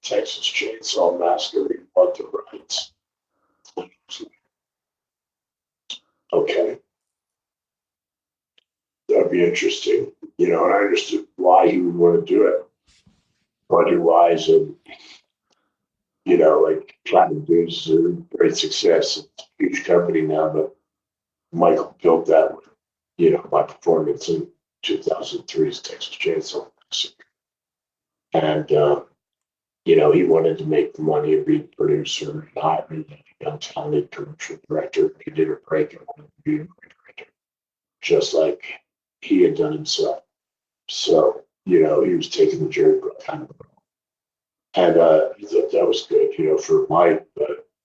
D: Texas Chainsaw Massacre. He bought the rights." Okay, that'd be interesting. And I understood why he would want to do it, budget-wise, and like Platinum Dunes is a great success. It's a huge company now, but Michael built that with, my performance in 2003's Texas Chainsaw Massacre. And, he wanted to make the money and be a producer and hire me, a young talented commercial director. He did a break and wanted to be a director, just like he had done himself. So, he was taking the Jerry kind of role. And he thought that was good, for Mike.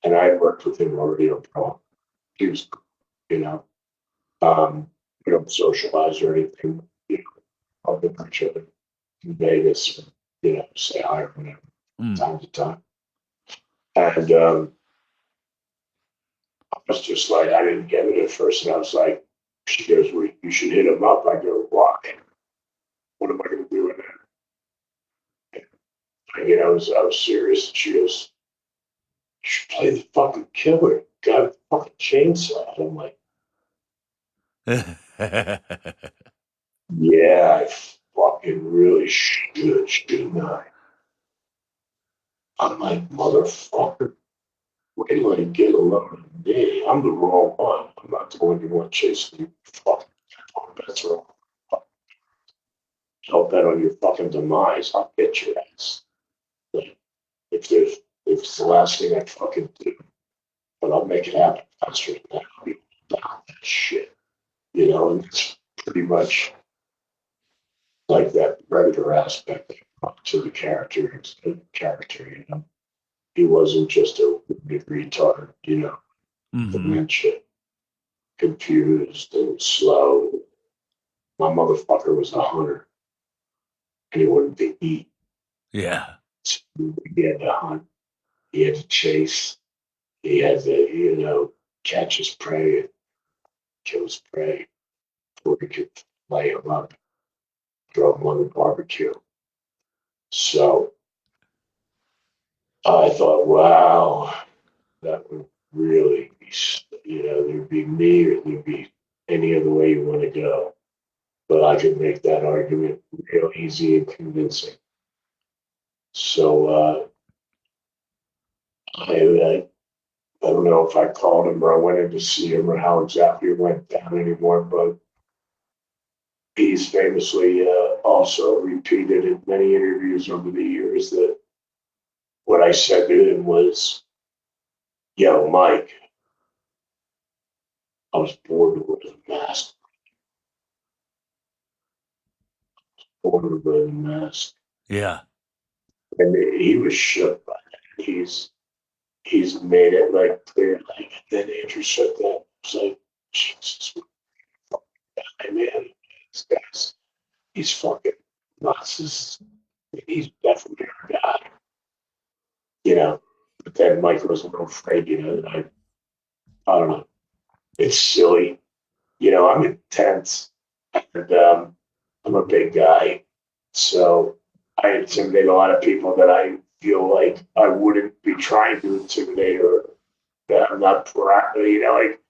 D: And I had worked with him already on Pro. He was, we don't socialize or anything, I'll be each other in Vegas, say hi or whatever, time to time. And I was just like, I didn't get it at first. And I was like, she goes, well, you should hit him up. I go, why? What am I going to do with that? I was serious. And she goes, you should play the fucking killer. Got a fucking chainsaw. And I'm like, yeah, I fucking really should, shouldn't I? I'm like, motherfucker, wait till I get a load of me. I'm the wrong one. I'm not the one you want chasing you. Fucking that's wrong. I'll bet on your fucking demise. I'll get your ass. Like, if it's the last thing I fucking do, but I'll make it happen faster than that. I'll be about that shit. You know, and it's pretty much like that predator aspect to the character. You know, he wasn't just a retard. You know, dementia, confused and slow. My motherfucker was a hunter, and he wanted to eat.
A: Yeah.
D: So he had to hunt. He had to chase. He had to, you know, catch his prey and kill his prey before he could lay him up, throw him on the barbecue. So I thought, wow, that would really be, you know, there'd be me or there'd be any other way you want to go. But I could make that argument real easy and convincing. So I don't know if I called him or I went in to see him or how exactly it went down anymore, but he's famously also repeated in many interviews over the years that what I said to him was, yo, Mike, I was born with a mask. Born with a mask.
A: Yeah.
D: And he was shook by that. He's made it like clear. Like, then Andrew said that. I was like, Jesus, guy, man. This guy's, he's fucking nuts. He's definitely our guy. You know, but then Mike was a little afraid, you know, that I don't know. It's silly. You know, I'm intense and I'm a big guy. So I intimidate a lot of people that I feel like I wouldn't be trying to intimidate or that I'm not, you know, like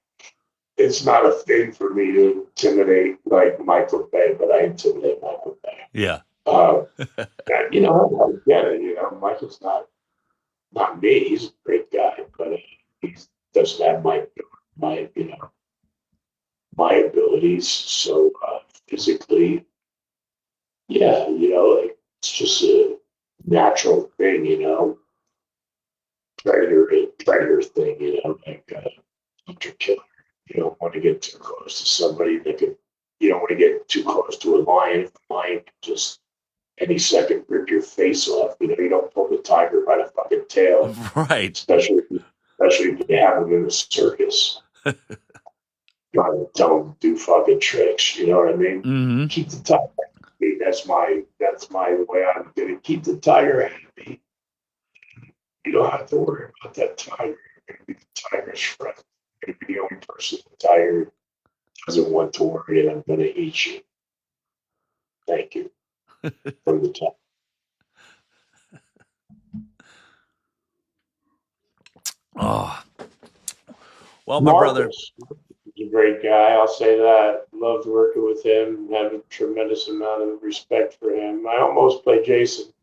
D: it's not a thing for me to intimidate like Michael Bay, but I intimidate Michael Bay.
A: Yeah.
D: You know, I get it. You know, Michael's not me. He's a great guy, but he doesn't have my you know my abilities. So physically, yeah, you know, like it's just a natural thing, you know, predator thing, you know, like hunter killer. You don't want to get too close to somebody that could. You don't want to get too close to a lion. If a lion can just any second rip your face off. You know, you don't pull the tiger by the fucking tail,
A: Right.
D: especially if you have them in a circus. Trying to tell them to do fucking tricks. You know what I mean? Keep the tiger happy. That's my way I'm gonna keep the tiger happy. You don't have to worry about that tiger. You're gonna be the tiger's friend. You're gonna be the only person the tiger doesn't want to worry, and I'm gonna eat you. Thank you. From the top.
A: Oh. Well, my brother.
D: Marcus is a great guy. I'll say that. Loved working with him. Had a tremendous amount of respect for him. I almost played Jason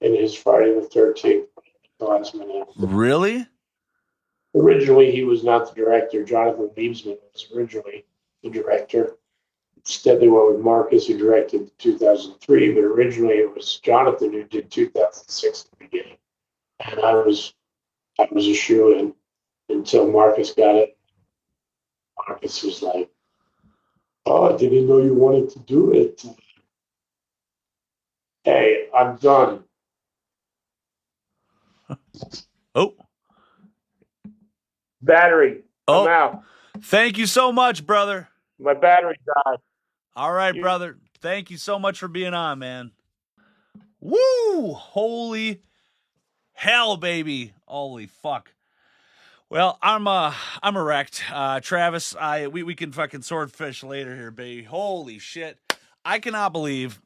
D: in his Friday the 13th. The last minute.
A: Really?
D: Originally, he was not the director. Jonathan Liebsman was originally the director. Instead, they went with Marcus, who directed 2003. But originally, it was Jonathan who did 2006 at the beginning, and I was a shoe-in until Marcus got it. Marcus was like, "Oh, I didn't know you wanted to do it. Hey, I'm done."
A: Oh.
D: Battery.
A: Oh.
D: I'm out.
A: Thank you so much, brother.
D: My battery died.
A: All right, brother. Thank you so much for being on, man. Woo! Holy hell, baby. Holy fuck. Well, I'm erect. Travis, we can fucking swordfish later here, baby. Holy shit. I cannot believe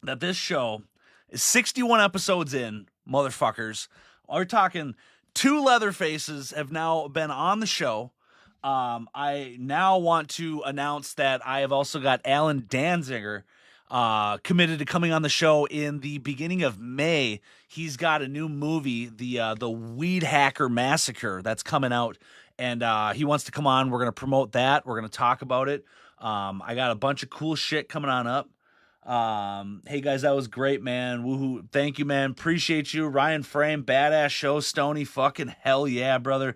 A: that this show is 61 episodes in, motherfuckers. We're talking 2 Leatherfaces have now been on the show. I now want to announce that I have also got Alan Danziger committed to coming on the show in the beginning of May. He's got a new movie, the Weed Hacker Massacre, that's coming out, and he wants to come on. We're gonna promote that. We're gonna talk about it. I got a bunch of cool shit coming on up. Hey guys, that was great, man. Woohoo! Thank you, man. Appreciate you, Ryan Frame. Badass show, Stony. Fucking hell yeah, brother.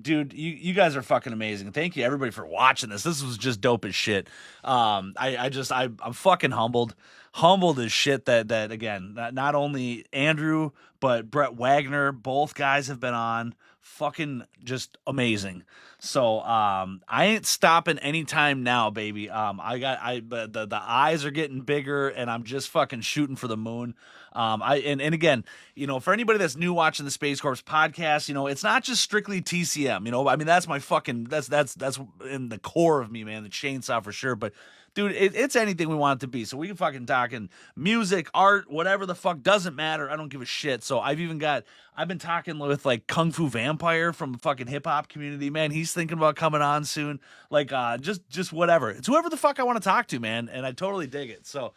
A: Dude, you guys are fucking amazing. Thank you everybody for watching this. This was just dope as shit. I'm fucking humbled as shit that again, not only Andrew but Brett Wagner, both guys have been on. Fucking just amazing. So I ain't stopping anytime now, baby. The eyes are getting bigger, and I'm just fucking shooting for the moon. And again, for anybody that's new watching the Space Corps podcast, it's not just strictly TCM. I mean, that's my fucking that's in the core of me, man. The chainsaw for sure, but. Dude, it's anything we want it to be. So we can fucking talk in music, art, whatever the fuck, doesn't matter. I don't give a shit. So I've been talking with like Kung Fu Vampire from the fucking hip hop community, man. He's thinking about coming on soon. Like, just whatever. It's whoever the fuck I want to talk to, man. And I totally dig it. So,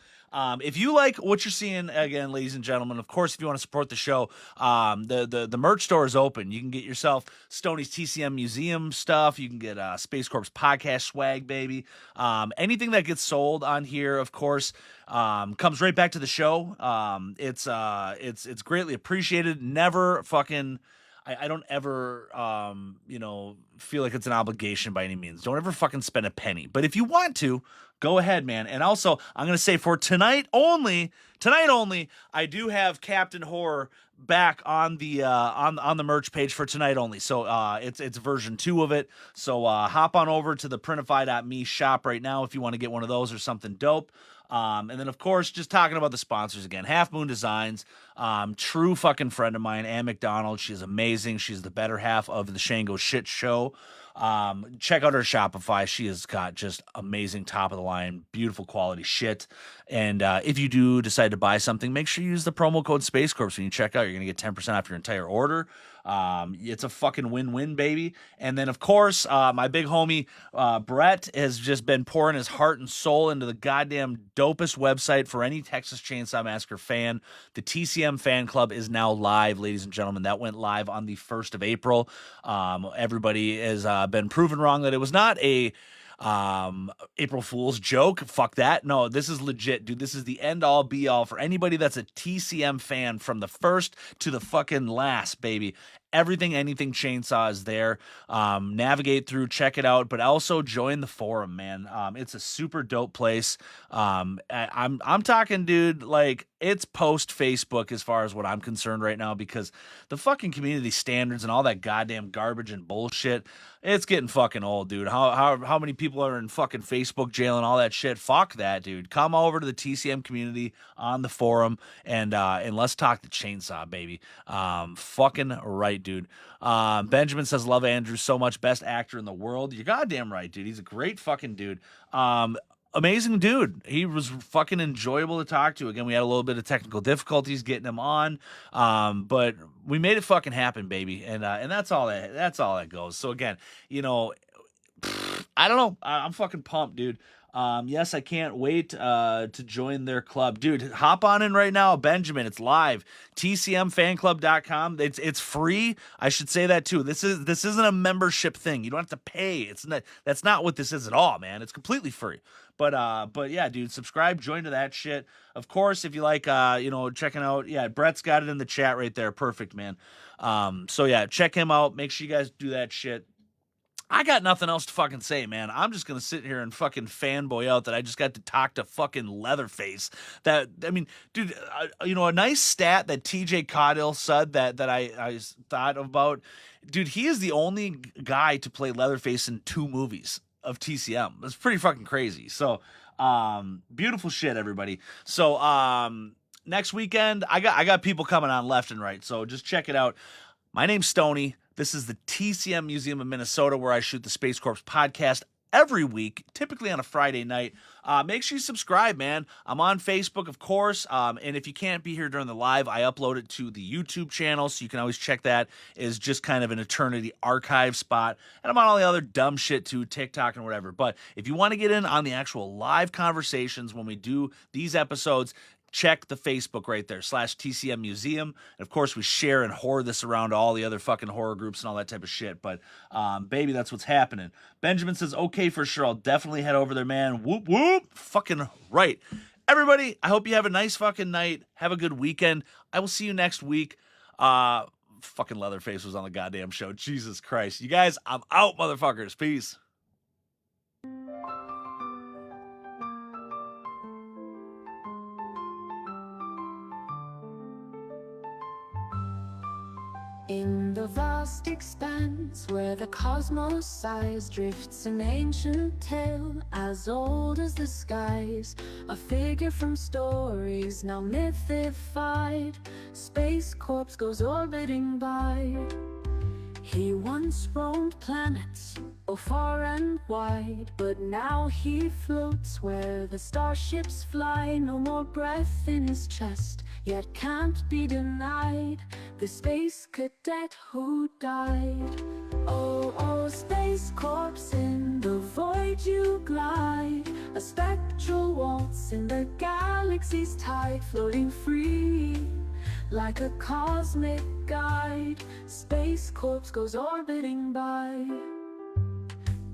A: if you like what you're seeing, again, ladies and gentlemen, of course, if you want to support the show, the merch store is open. You can get yourself Stoney's TCM Museum stuff. You can get Space Corps podcast swag, baby. Anything that gets sold on here, of course, comes right back to the show. It's greatly appreciated. Never fucking. I don't ever, feel like it's an obligation by any means. Don't ever fucking spend a penny. But if you want to, go ahead, man. And also, I'm going to say for tonight only, I do have Captain Horror back on the on the merch page for tonight only. So it's version 2 of it. So hop on over to the printify.me shop right now if you want to get one of those or something dope. And then, of course, just talking about the sponsors again. Half Moon Designs, true fucking friend of mine, Ann McDonald. She's amazing. She's the better half of the Shango Shit Show. Check out her Shopify. She has got just amazing, top of the line, beautiful quality shit. And if you do decide to buy something, make sure you use the promo code Space Corps when you check out. You're going to get 10% off your entire order. It's a fucking win-win, baby. And then, of course, my big homie Brett has just been pouring his heart and soul into the goddamn dopest website for any Texas Chainsaw Massacre fan. The TCM Fan Club is now live, ladies and gentlemen. That went live on the 1st of April. Everybody has been proven wrong that it was not a April Fool's joke. Fuck that. No, this is legit, dude. This is the end all be all for anybody that's a TCM fan from the first to the fucking last, baby. Everything, anything chainsaw is there. Navigate through, check it out, but also join the forum, man. It's a super dope place. I'm talking, dude, like it's post Facebook as far as what I'm concerned right now, because the fucking community standards and all that goddamn garbage and bullshit, it's getting fucking old, dude. How many people are in fucking Facebook jail and all that shit? Fuck that, dude. Come over to the TCM community on the forum and let's talk the chainsaw, baby. Fucking right, dude. Benjamin says, love Andrew so much, best actor in the world. You're goddamn right, dude. He's a great fucking dude. Amazing dude. He was fucking enjoyable to talk to. Again, we had a little bit of technical difficulties getting him on, but we made it fucking happen, baby. And that's all that goes. So again, I don't know. I'm fucking pumped, dude. Yes, I can't wait to join their club. Dude, hop on in right now. Benjamin, it's live. TCMFanclub.com. It's free. I should say that too. This isn't a membership thing. You don't have to pay. That's not what this is at all, man. It's completely free. But yeah, dude, subscribe, join to that shit. Of course, if you like checking out, yeah, Brett's got it in the chat right there. Perfect, man. So yeah, check him out. Make sure you guys do that shit. I got nothing else to fucking say, man. I'm just going to sit here and fucking fanboy out that I just got to talk to fucking Leatherface. Dude, a nice stat that TJ Caudill said that I thought about. Dude, he is the only guy to play Leatherface in 2 movies of TCM. That's pretty fucking crazy. So, beautiful shit, everybody. So, next weekend, I got people coming on left and right. So just check it out. My name's Stoney. This is the TCM Museum of Minnesota, where I shoot the Space Corps podcast every week, typically on a Friday night. Make sure you subscribe, man. I'm on Facebook, of course, and if you can't be here during the live, I upload it to the YouTube channel, so you can always check that. It's just kind of an eternity archive spot, and I'm on all the other dumb shit too, TikTok and whatever. But if you want to get in on the actual live conversations when we do these episodes, check the Facebook right there, /TCM Museum. And of course, we share and hoard this around to all the other fucking horror groups and all that type of shit. But, baby, that's what's happening. Benjamin says, okay, for sure. I'll definitely head over there, man. Whoop, whoop. Fucking right. Everybody, I hope you have a nice fucking night. Have a good weekend. I will see you next week. Fucking Leatherface was on the goddamn show. Jesus Christ. You guys, I'm out, motherfuckers. Peace.
E: In the vast expanse where the cosmos sighs, drifts an ancient tale as old as the skies. A figure from stories now mythified, Space Corps goes orbiting by. He once roamed planets, oh far and wide, but now he floats where the starships fly. No more breath in his chest, yet can't be denied the space cadet who died. Oh, oh, Space Corps, in the void you glide, a spectral waltz in the galaxy's tide, floating free like a cosmic guide. Space Corps goes orbiting by.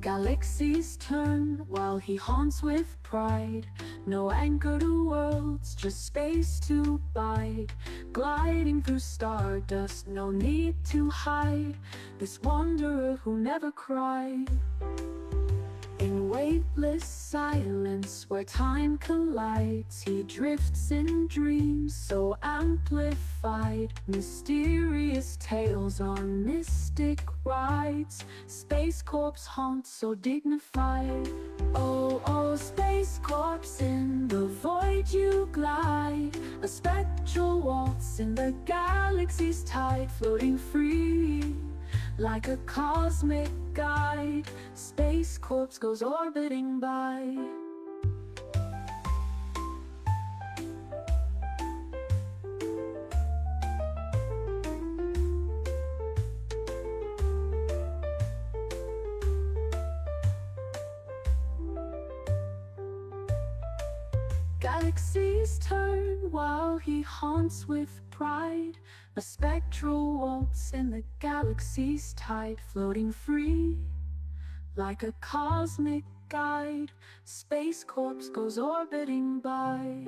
E: Galaxies turn while he haunts with pride. No anchor to worlds, just space to bide. Gliding through stardust, no need to hide. This wanderer who never cried. In weightless silence where time collides, he drifts in dreams so amplified. Mysterious tales on mystic rides. Space Corps haunt so dignified. Oh, oh, Space Corps, in the void you glide, a spectral waltz in the galaxy's tide, floating free like a cosmic guide. Space Corps goes orbiting by. Galaxies turn while he haunts with pride. A spectral waltz in the galaxy's tide, floating free like a cosmic guide. Space Corps goes orbiting by.